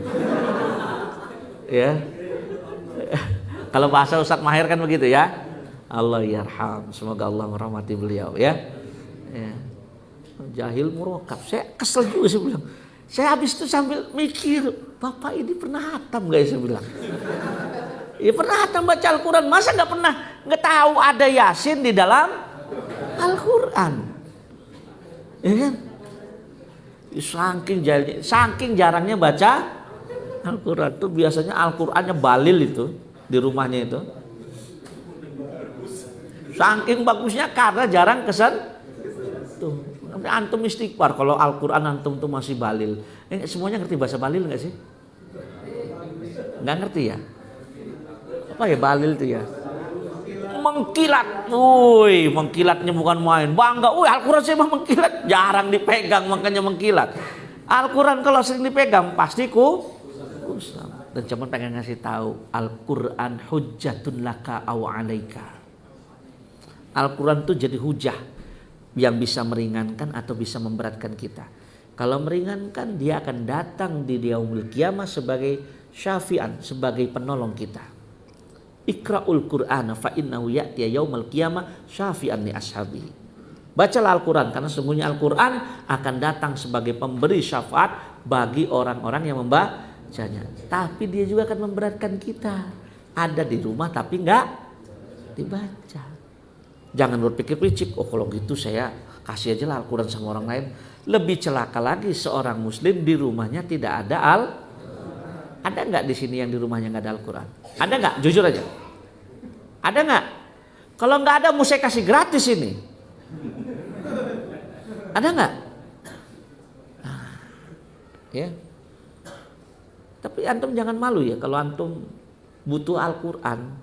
Ya. Kalau bahasa Ustadz Maher kan begitu ya. Allah yarham, semoga Allah merahmati beliau ya. Ya. Jahil murokab. Saya kesel juga saya bilang. Saya habis itu sambil mikir, Bapak ini pernah hatam gak ya saya bilang. Ya pernah hatam baca Al-Quran. Masa nggak tahu ada Yasin di dalam Al-Quran. Ya kan? Saking jarangnya baca Al-Quran tuh biasanya Al-Qurannya balil itu. Di rumahnya itu saking bagusnya karena jarang kesan tuh. Antum istighfar kalau Al-Quran antum tuh masih balil. Semuanya ngerti bahasa balil nggak sih? Nggak ngerti ya? Apa ya balil tuh ya? Mengkilat. Woi, mengkilatnya bukan main. Bangga, woi Al-Quran saya mah mengkilat. Jarang dipegang makanya mengkilat. Al-Quran kalau sering dipegang pasti kusam. Dan cuma pengen ngasih tahu Al-Quran hujjatun laka aw alaika. Al-Quran itu jadi hujah yang bisa meringankan atau bisa memberatkan kita. Kalau meringankan dia akan datang di yaumul qiyamah sebagai syafi'an, sebagai penolong kita. Iqra'ul Qur'ana fa innahu ya'ti yaumul qiyamah syafi'an li ashabi. Bacalah Al-Quran karena sesungguhnya Al-Quran akan datang sebagai pemberi syafaat bagi orang-orang yang membacanya. Tapi dia juga akan memberatkan kita. Ada di rumah tapi nggak dibaca. Jangan berpikir-pikir, oh kalau gitu saya kasih aja lah Al-Quran sama orang lain. Lebih celaka lagi seorang muslim di rumahnya tidak ada Ada nggak di sini yang di rumahnya nggak ada Al-Quran? Ada nggak? Jujur aja. Ada nggak? Kalau nggak ada mau saya kasih gratis ini. Ada nggak? Ya. Tapi antum jangan malu ya kalau antum butuh Al-Quran.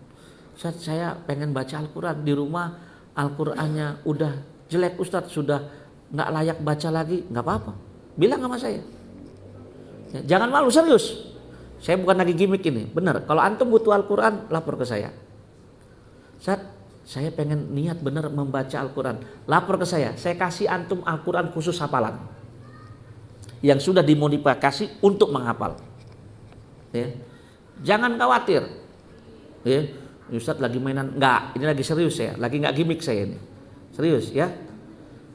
Ustaz saya pengen baca Al-Quran di rumah, Al-Qurannya udah jelek Ustaz, sudah nggak layak baca lagi, nggak apa-apa. Bilang sama saya. Ya, jangan malu, serius. Saya bukan lagi gimmick ini, benar. Kalau antum butuh Al-Quran, lapor ke saya. Ustaz, saya pengen niat benar membaca Al-Quran, lapor ke saya kasih antum Al-Quran khusus hafalan yang sudah dimodifikasi untuk menghafal. Ya. Jangan khawatir. Ya. Ustaz lagi mainan, enggak, ini lagi serius ya, lagi enggak gimmick saya ini. Serius ya.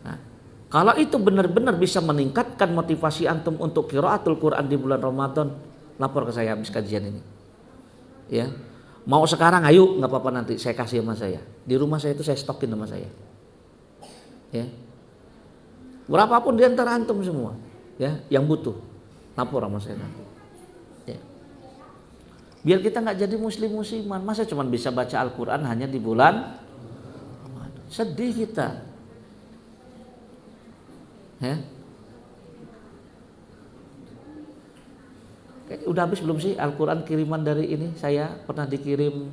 Nah, kalau itu benar-benar bisa meningkatkan motivasi antum untuk qiraatul Quran di bulan Ramadan, lapor ke saya habis kajian ini. Ya. Mau sekarang ayo, nggak apa-apa, nanti saya kasih sama saya. Di rumah saya itu saya stokin sama saya. Ya. Berapapun di antara antum semua, ya, yang butuh, lapor sama saya nanti. Ya. Biar kita nggak jadi muslim-musliman. Masa cuma bisa baca Al-Quran hanya di bulan Ramadan? Sedih kita. Ya. Udah habis belum sih Al-Quran kiriman dari ini? Saya pernah dikirim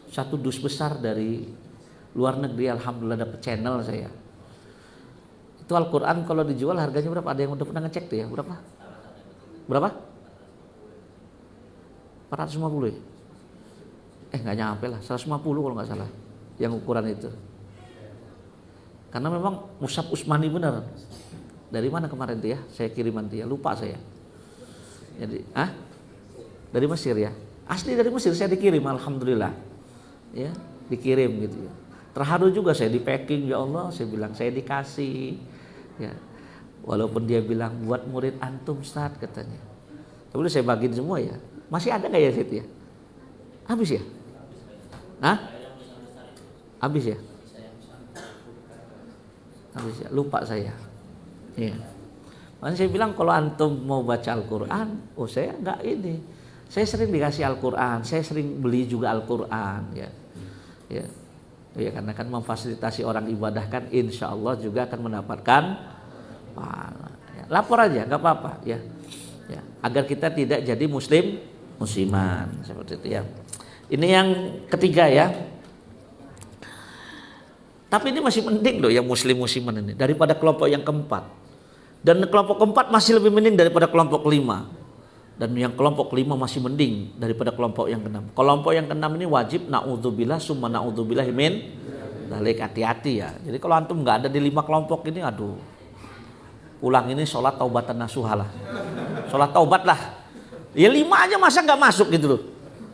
satu dus besar dari luar negeri. Alhamdulillah dapat channel saya. Itu Al-Quran kalau dijual harganya berapa? Ada yang udah pernah ngecek tuh ya? Berapa? Berapa? 450 ya? Nggak nyampe lah, 150 kalau nggak salah yang ukuran itu. Karena memang Mushaf Utsmani benar. Dari mana kemarin tuh ya? Saya kiriman tuh ya, lupa saya. Jadi, dari Mesir ya, asli dari Mesir, saya dikirim, alhamdulillah, ya, dikirim gitu ya. Terharu juga saya, di packing, ya Allah, saya bilang saya dikasih, ya, walaupun dia bilang buat murid antum Ustaz katanya, tapi saya bagiin semua ya. Masih ada nggak ya situ ya? Habis ya? Habis ya? Habis ya, lupa saya, ya. Makanya saya bilang kalau antum mau baca Al-Quran, saya enggak ini. Saya sering dikasih Al-Quran, saya sering beli juga Al-Quran, ya. Ya, karena kan memfasilitasi orang ibadah kan, insya Allah juga akan mendapatkan pahala. Ya, lapor aja, nggak apa-apa, ya. Ya, agar kita tidak jadi musliman seperti itu ya. Ini yang ketiga ya. Tapi ini masih mending loh yang musliman ini daripada kelompok yang keempat. Dan kelompok keempat masih lebih mending daripada kelompok kelima. Dan yang kelompok kelima masih mending daripada kelompok yang keenam. Kelompok yang keenam ini wajib na'udzubillah summa na'udzubillah min dzalik, hati-hati ya. Jadi kalau antum nggak ada di 5 kelompok ini, aduh, pulang ini sholat taubatan nasuha lah. Sholat taubat lah. Ya 5 aja masa nggak masuk gitu loh.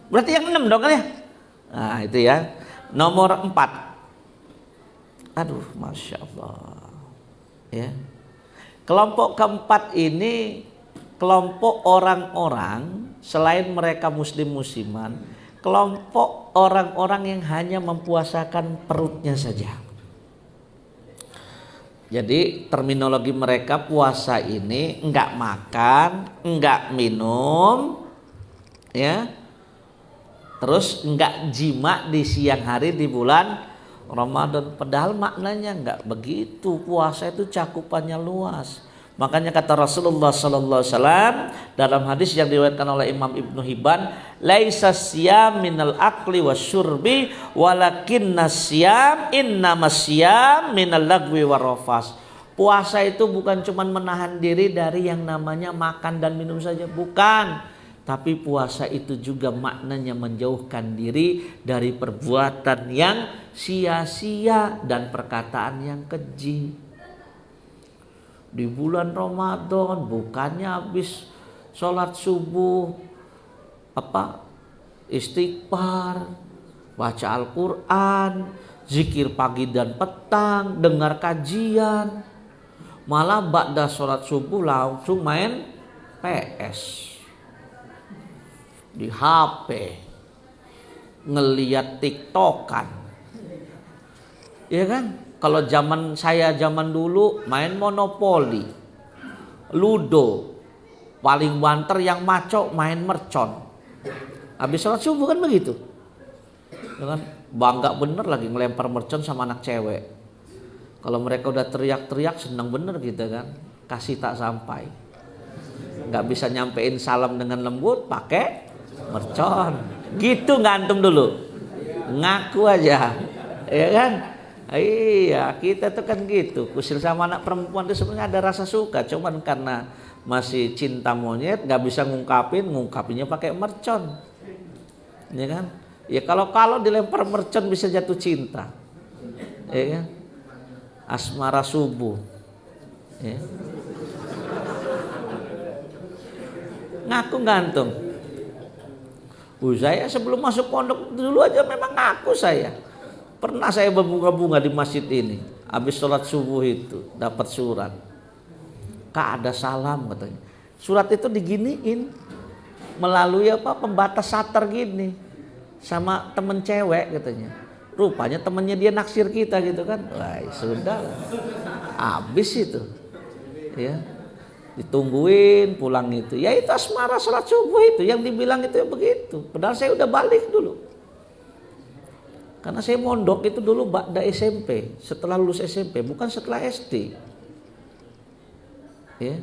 Berarti yang 6 dong kan ya. Nah itu ya. Nomor 4. Aduh, Masya Allah. Ya. Kelompok keempat ini kelompok orang-orang selain mereka musliman, kelompok orang-orang yang hanya mempuasakan perutnya saja. Jadi terminologi mereka puasa ini enggak makan, enggak minum, ya. Terus enggak jima di siang hari di bulan Ramadan. Padahal maknanya enggak begitu. Puasa itu cakupannya luas. Makanya kata Rasulullah sallallahu alaihi wasallam dalam hadis yang diriwayatkan oleh Imam Ibnu Hibban, laisa siyam minal akli wasyurbi walakinna siyam innamas siyam minal lagwi warafas. Puasa itu bukan cuma menahan diri dari yang namanya makan dan minum saja, bukan. Tapi puasa itu juga maknanya menjauhkan diri dari perbuatan yang sia-sia dan perkataan yang keji. Di bulan Ramadan bukannya habis sholat subuh istighfar, baca Al-Quran, zikir pagi dan petang, dengar kajian, malah ba'da sholat subuh langsung main PS di HP, ngeliat TikTokan, ya kan? Kalau saya zaman dulu main monopoli, ludo, paling banter yang maco main mercon. Habis sholat subuh kan begitu, ya kan? Bangga bener lagi ngelempar mercon sama anak cewek. Kalau mereka udah teriak-teriak senang bener gitu kan, kasih tak sampai, nggak bisa nyampein salam dengan lembut, pakai mercon. Gitu nggak antum dulu? Ngaku aja, ya kan? Iya, kita tuh kan gitu. Kusil sama anak perempuan itu sebenarnya ada rasa suka, cuman karena masih cinta monyet, nggak bisa ngungkapinnya pakai mercon, ya kan? Ya kalau dilempar mercon bisa jatuh cinta, ya kan? Asmara subuh, ya. Ngaku gantung. Saya sebelum masuk pondok dulu aja memang ngaku saya. Pernah saya berbunga-bunga di masjid ini. Habis sholat subuh itu dapat surat. Kak, ada salam katanya. Surat itu diginiin melalui pembatas satar gini sama temen cewek katanya. Rupanya temennya dia naksir kita gitu kan. Wah, sudah. Habis itu. Ya. Ditungguin pulang itu. Ya itu asmara sholat subuh itu yang dibilang itu ya begitu. Padahal saya udah balik dulu. Karena saya mondok itu dulu ba'da SMP, setelah lulus SMP, bukan setelah SD. Ya.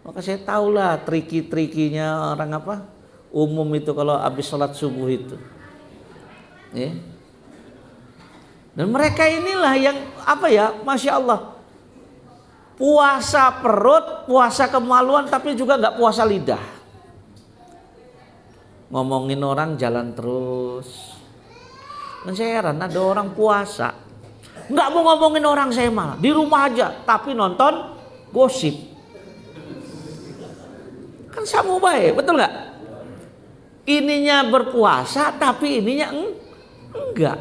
Maka saya tahulah triki-trikinya orang umum itu kalau habis sholat subuh itu. Ya. Dan mereka inilah yang Masya Allah, puasa perut, puasa kemaluan, tapi juga nggak puasa lidah. Ngomongin orang jalan terus. Dan saya heran ada orang puasa nggak mau ngomongin orang, saya malah di rumah aja tapi nonton gosip. Kan sama baik, betul nggak? Ininya berpuasa tapi ininya enggak.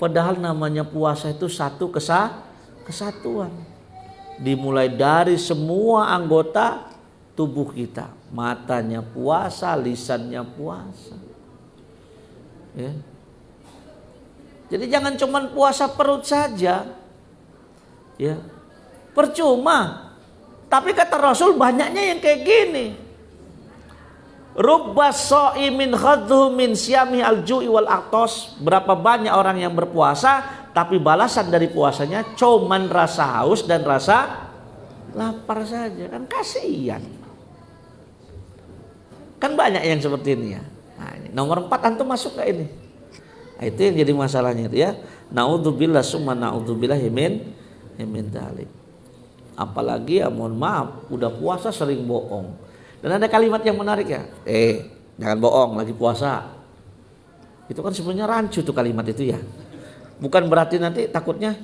Padahal namanya puasa itu satu kesatuan. Dimulai dari semua anggota tubuh kita. Matanya puasa, lisannya puasa. Ya. Jadi jangan cuma puasa perut saja. Ya. Percuma. Tapi kata Rasul banyaknya yang kayak gini. Rubba sha'imin khadhu min siyami al-ju'i wal aqtos. Berapa banyak orang yang berpuasa tapi balasan dari puasanya cuman rasa haus dan rasa lapar saja. Kan kasihan. Kan banyak yang seperti ini ya. Nah, ini nomor 4 antum masuk ke ini. Nah, itu yang jadi masalahnya itu ya. Naudzubillah summa naudzubillah min dzalik. Apalagi ya mohon maaf udah puasa sering bohong. Dan ada kalimat yang menarik ya. Jangan bohong lagi puasa. Itu kan sebenarnya rancu tuh kalimat itu ya. Bukan berarti nanti takutnya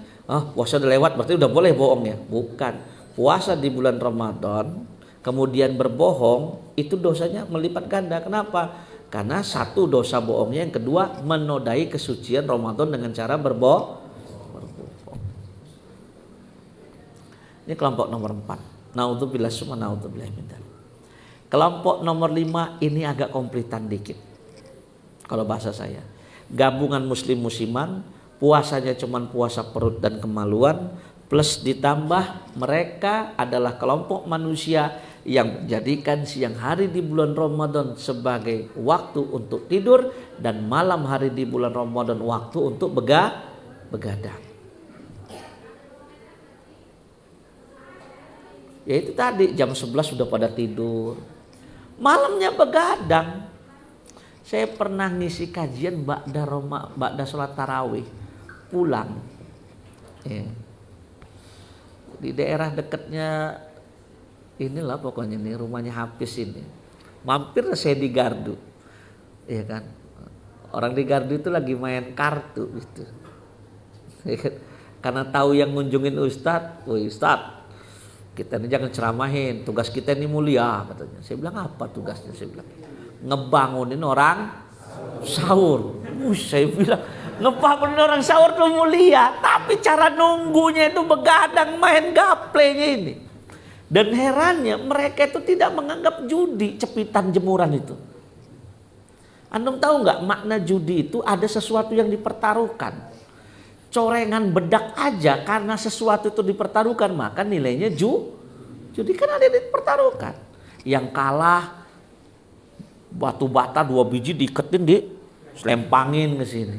puasa udah lewat berarti udah boleh bohong ya. Bukan. Puasa di bulan Ramadan kemudian berbohong itu dosanya melipat ganda. Kenapa? Karena satu dosa bohongnya, yang kedua menodai kesucian Ramadan dengan cara berbohong. Ini kelompok nomor 4. Naudzubillah summa naudzubillah min dzalik. Kelompok nomor 5 ini agak komplitan dikit. Kalau bahasa saya, gabungan muslim musiman, puasanya cuman puasa perut dan kemaluan, plus ditambah mereka adalah kelompok manusia yang menjadikan siang hari di bulan Ramadan sebagai waktu untuk tidur dan malam hari di bulan Ramadan waktu untuk begadang. Ya itu tadi jam 11 sudah pada tidur, malamnya begadang. Saya pernah ngisi kajian ba'da sholat tarawih pulang ya. Di daerah dekatnya inilah pokoknya nih rumahnya Hafiz ini. Mampir saya di Gardu, ya kan. Orang di Gardu itu lagi main kartu gitu. Ya kan? Karena tahu yang ngunjungin Ustadz, Ustadz kita ini jangan ceramahin, tugas kita ini mulia katanya. Saya bilang apa tugasnya? Saya bilang ngebangunin orang sahur. Saya bilang ngebangunin orang sahur itu mulia, tapi cara nunggunya itu begadang main gaplenya ini. Dan herannya mereka itu tidak menganggap judi cepitan jemuran itu. Antum tahu nggak makna judi itu ada sesuatu yang dipertaruhkan. Corengan bedak aja karena sesuatu itu dipertaruhkan maka nilainya judi kan ada yang dipertaruhkan. Yang kalah batu bata 2 biji diiketin selempangin ke sini.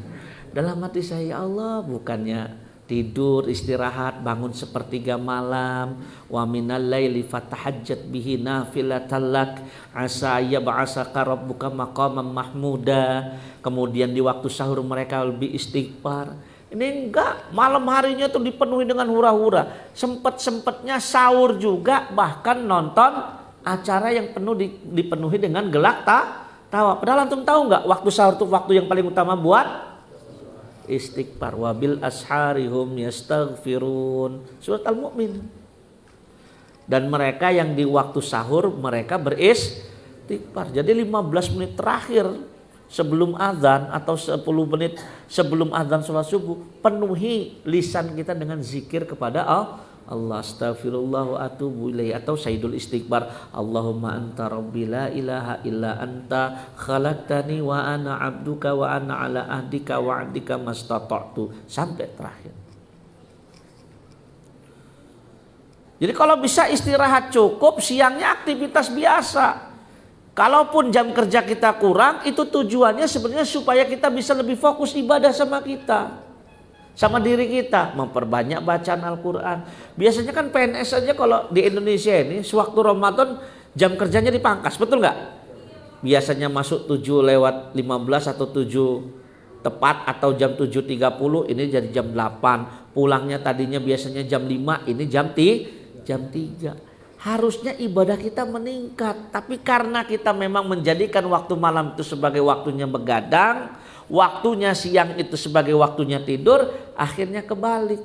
Dalam hati saya, ya Allah, bukannya tidur istirahat bangun sepertiga malam, wa minal laili fatahajjat bihi nafilatan lak asa yab'asaka rabbuka maqaman mahmuda. Kemudian di waktu sahur mereka lebih istighfar. Ini enggak, malam harinya tuh dipenuhi dengan hura-hura. Sempet-sempetnya sahur juga, bahkan nonton acara yang dipenuhi dengan gelak tawa. Padahal antum tahu enggak, waktu sahur tuh waktu yang paling utama buat istighfar. Wabil asharihum yastaghfirun. Surat Al-Mu'min. Dan mereka yang di waktu sahur mereka beristighfar. Jadi 15 menit terakhir sebelum azan atau 10 menit sebelum azan sholat subuh, penuhi lisan kita dengan zikir kepada Allah. Astaghfirullah wa atubu ilaih, atau sayyidul istighfar. Allahumma anta rabbi la ilaha illa anta khalaqtani wa ana abduka wa ana ala ahdika wa ahdika mastata'tu, sampai terakhir. Jadi kalau bisa istirahat cukup, siangnya aktivitas biasa. Kalaupun jam kerja kita kurang, itu tujuannya sebenarnya supaya kita bisa lebih fokus ibadah sama kita, sama diri kita, memperbanyak bacaan Al-Quran. Biasanya kan PNS aja kalau di Indonesia ini sewaktu Ramadan jam kerjanya dipangkas, betul nggak? Biasanya masuk 7:15 atau 7 tepat, atau jam 7.30, ini jadi jam 8. Pulangnya tadinya biasanya jam 5, ini jam 3. Harusnya ibadah kita meningkat, tapi karena kita memang menjadikan waktu malam itu sebagai waktunya begadang, waktunya siang itu sebagai waktunya tidur, akhirnya kebalik.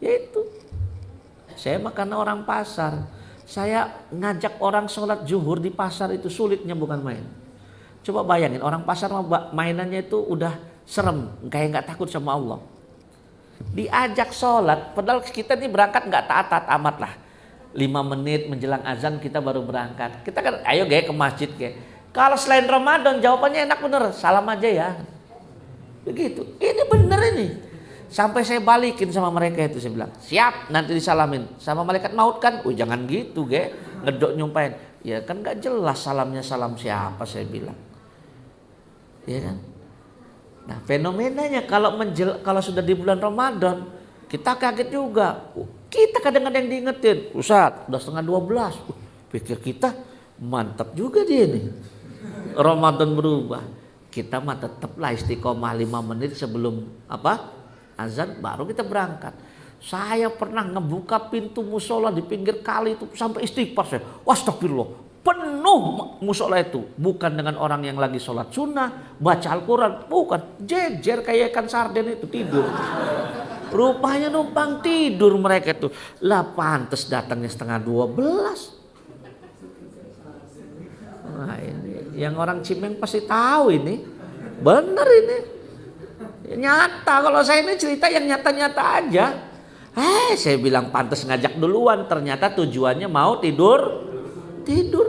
Yaitu saya makan orang pasar, saya ngajak orang sholat zuhur di pasar itu sulitnya bukan main. Coba bayangin, orang pasar mainannya itu udah serem, kayak nggak takut sama Allah. Diajak sholat, padahal kita ini berangkat nggak taat amat lah. 5 menit menjelang azan kita baru berangkat. Kita kan ayo ke masjid . Kalau selain Ramadan jawabannya enak bener, salam aja ya. Begitu. Ini bener ini. Sampai saya balikin sama mereka itu, saya bilang, siap nanti disalamin sama malaikat maut kan. Jangan gitu ngedok nyumpain. Ya kan gak jelas salamnya salam siapa, saya bilang. Ya kan. Nah fenomenanya kalau sudah di bulan Ramadan, kita kaget juga. Kita kadang-kadang diingetin, Ustaz udah 11:30. Pikir kita mantap juga dia nih. Ramadan berubah. Kita mah tetaplah istiqomah 5 menit sebelum azan baru kita berangkat. Saya pernah ngebuka pintu musola di pinggir kali itu sampai istighfar saya. Astagfirullah, penuh musola itu. Bukan dengan orang yang lagi sholat sunnah, baca Al-Quran, bukan. Jejer kayak ikan sarden itu tidur. Rupanya numpang tidur mereka itu. Lah pantes datangnya 11:30. Nah ini yang orang Cimeng pasti tahu ini. Bener ini. Nyata, kalau saya ini cerita yang nyata-nyata aja. Saya bilang pantes ngajak duluan, ternyata tujuannya mau tidur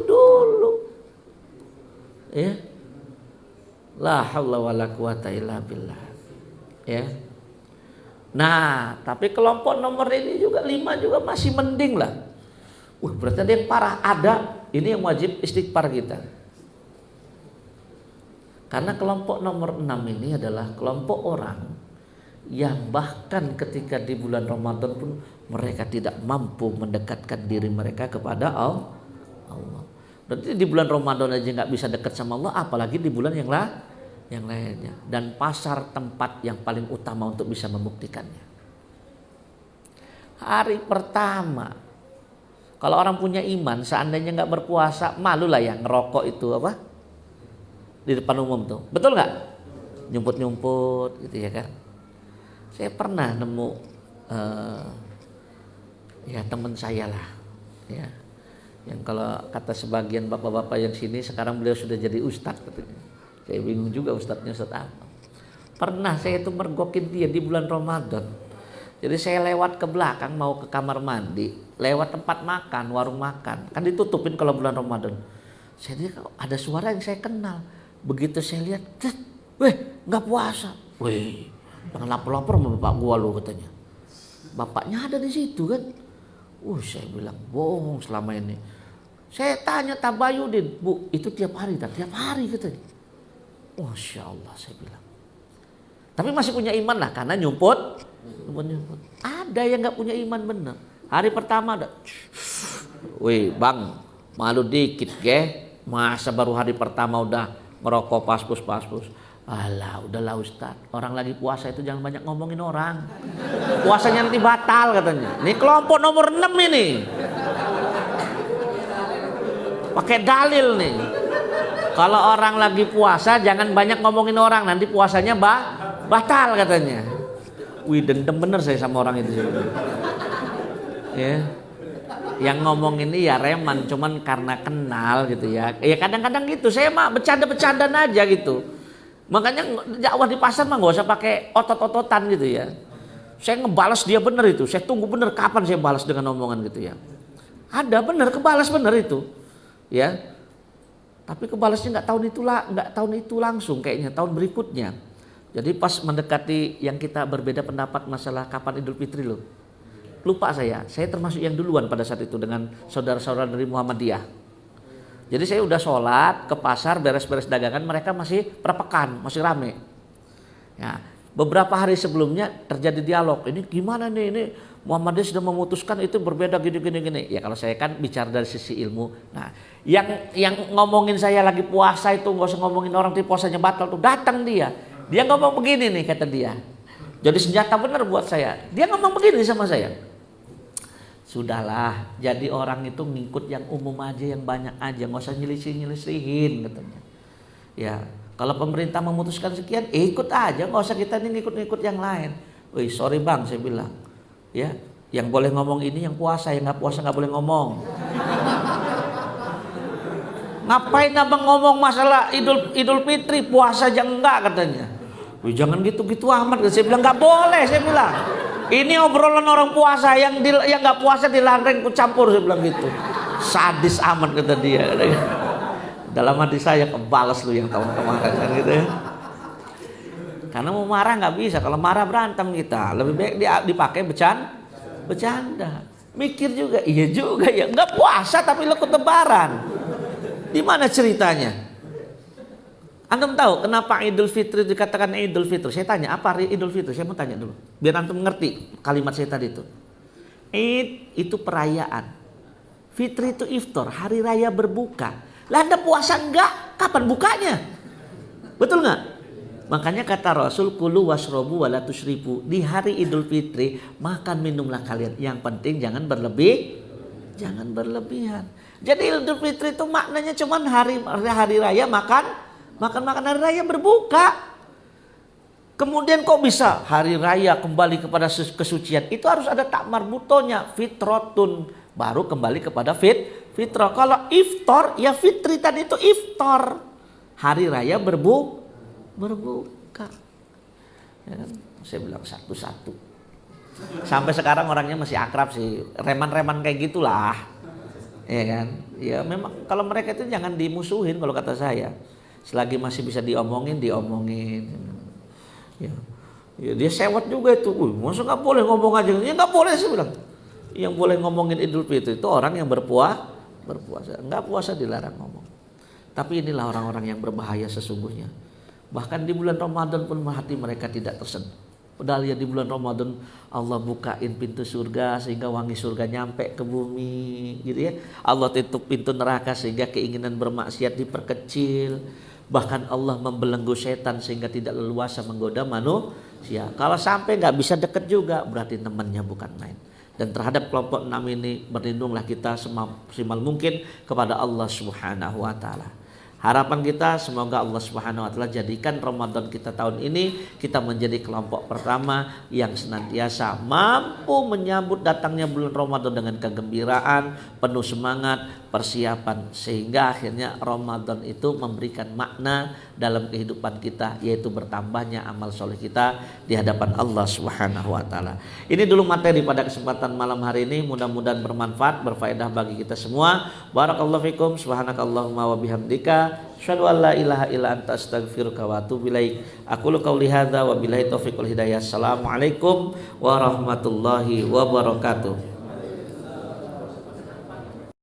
dulu. Ya. La haula wala quwata illa billah. Ya. Nah, tapi kelompok nomor ini juga 5 juga masih mending lah. Berarti ada yang parah, ada. Ini yang wajib istighfar kita. Karena kelompok nomor 6 ini adalah kelompok orang yang bahkan ketika di bulan Ramadan pun mereka tidak mampu mendekatkan diri mereka kepada Allah. Berarti di bulan Ramadan aja nggak bisa dekat sama Allah, apalagi di bulan yang lainnya. Dan pasar tempat yang paling utama untuk bisa membuktikannya. Hari pertama, kalau orang punya iman, seandainya nggak berpuasa, malu lah ya ngerokok itu di depan umum tuh, betul nggak? Nyumput gitu ya kan? Saya pernah nemu teman saya lah, ya, yang kalau kata sebagian bapak-bapak yang sini sekarang beliau sudah jadi ustadz katanya. Saya bingung juga ustadznya ustadz apa. Pernah saya itu mergokin dia di bulan Ramadan. Jadi saya lewat ke belakang mau ke kamar mandi, lewat tempat makan, warung makan, kan ditutupin kalau bulan Ramadan. Saya lihat ada suara yang saya kenal. Begitu saya lihat, nggak puasa. Jangan lapor-lapor sama bapak gua lo katanya. Bapaknya ada di situ kan. Saya bilang bohong selama ini. Saya tanya Tabayudin, Bu, itu tiap hari katanya. Masya Allah, saya bilang. Tapi masih punya iman lah karena nyumput. Ada yang nggak punya iman bener. Hari pertama ada, bang, malu dikit masa baru hari pertama udah ngerokok paspus. Alah, udahlah Ustaz, orang lagi puasa itu jangan banyak ngomongin orang. Puasanya nanti batal katanya. Ini kelompok nomor 6 ini. Pakai dalil nih. Kalau orang lagi puasa jangan banyak ngomongin orang, nanti puasanya batal katanya. Wih, dendam bener saya sama orang itu. Ya. Yang ngomong ini ya reman, cuman karena kenal gitu ya. Ya kadang-kadang gitu, saya mah bercanda-bercandaan aja gitu. Makanya dakwah di pasar mah nggak usah pakai otot-ototan gitu ya. Saya ngebalas dia bener itu, saya tunggu bener kapan saya balas dengan omongan gitu ya. Ada bener, kebalas bener itu, ya. Tapi kebalasnya nggak tahun itu langsung, kayaknya tahun berikutnya. Jadi pas mendekati yang kita berbeda pendapat masalah kapan Idul Fitri loh. Lupa saya termasuk yang duluan pada saat itu dengan saudara-saudara dari Muhammadiyah. Jadi saya udah sholat ke pasar beres-beres dagangan, mereka masih perpekan, masih rame. Ya, beberapa hari sebelumnya terjadi dialog. Ini gimana nih? Ini Muhammadiyah sudah memutuskan itu berbeda gini. Ya kalau saya kan bicara dari sisi ilmu. Nah, yang ngomongin saya lagi puasa itu nggak usah ngomongin orangที่puasanya batal tuh, datang dia. Dia ngomong begini nih kata dia. Jadi senjata benar buat saya. Dia ngomong begini sama saya. Sudahlah, jadi orang itu ngikut yang umum aja, yang banyak aja, nggak usah nyelisih-nyelisihin katanya. Ya, kalau pemerintah memutuskan sekian, ikut aja, nggak usah kita nih ngikut-ngikut yang lain. Wih, sorry bang, saya bilang, ya, yang boleh ngomong ini yang puasa, yang nggak puasa nggak boleh ngomong. Ngapain abang ngomong masalah Idul Fitri, puasa aja enggak katanya. Wih, jangan gitu-gitu amat, saya bilang nggak boleh, saya bilang. Ini obrolan orang puasa, yang nggak puasa dilarang ikut campur, saya bilang gitu. Sadis amat kata dia. Dalam hati saya, kebalas lu yang tahun kemarin kan gitu ya. Karena mau marah nggak bisa, kalau marah berantem kita. Lebih baik dipakai bercanda. Mikir juga, iya juga ya, nggak puasa tapi lu ikut lebaran. Di mana ceritanya? Antum tahu kenapa Idul Fitri dikatakan Idul Fitri? Saya tanya, apa Idul Fitri? Saya mau tanya dulu, biar antum ngerti kalimat saya tadi itu. Id itu perayaan, Fitri itu iftar, hari raya berbuka. Lah Anda puasa enggak? Kapan bukanya? Betul nggak? Makanya kata Rasul, kulu wasrobu wala tusyrifu. Di hari Idul Fitri makan minumlah kalian. Yang penting jangan berlebihan. Jadi Idul Fitri itu maknanya cuman hari raya makan hari raya berbuka. Kemudian kok bisa hari raya kembali kepada kesucian? Itu harus ada tak marbutonya, fitrotun, baru kembali kepada fitrah. Kalau iftar ya fitri tadi itu iftar, hari raya berbuka. Ya kan? Saya bilang satu-satu. Sampai sekarang orangnya masih akrab sih, reman-reman kayak gitulah. Ya kan? Ya memang kalau mereka itu jangan dimusuhin kalau kata saya. Selagi masih bisa diomongin. Ya, dia sewot juga itu. Masa nggak boleh ngomong aja? Ya nggak boleh sih bilang. Yang boleh ngomongin Idul Fitri itu orang yang berpuasa. Nggak puasa dilarang ngomong. Tapi inilah orang-orang yang berbahaya sesungguhnya. Bahkan di bulan Ramadan pun hati mereka tidak tersentuh. Padahal ya di bulan Ramadan Allah bukain pintu surga sehingga wangi surga nyampe ke bumi, gitu ya. Allah tutup pintu neraka sehingga keinginan bermaksiat diperkecil. Bahkan Allah membelenggu setan sehingga tidak leluasa menggoda manusia. Kalau sampai nggak bisa deket juga, berarti temannya bukan main. Dan terhadap kelompok 6 ini berlindunglah kita semaksimal mungkin kepada Allah Subhanahu wa taala. Harapan kita semoga Allah Subhanahu wa taala jadikan Ramadan kita tahun ini kita menjadi kelompok pertama yang senantiasa mampu menyambut datangnya bulan Ramadan dengan kegembiraan, penuh semangat, persiapan, sehingga akhirnya Ramadan itu memberikan makna dalam kehidupan kita, yaitu bertambahnya amal soleh kita di hadapan Allah Subhanahu wa taala. Ini dulu materi pada kesempatan malam hari ini, mudah-mudahan bermanfaat, berfaedah bagi kita semua. Barakallahu fikum, subhanakallahumma wa bihamdika, asyhadu an la ilaha illa anta astaghfiruka wa atubu ilaik. Aqulu qauli hadza wa billahi taufiq wal hidayah. Assalamualaikum warahmatullahi wabarakatuh.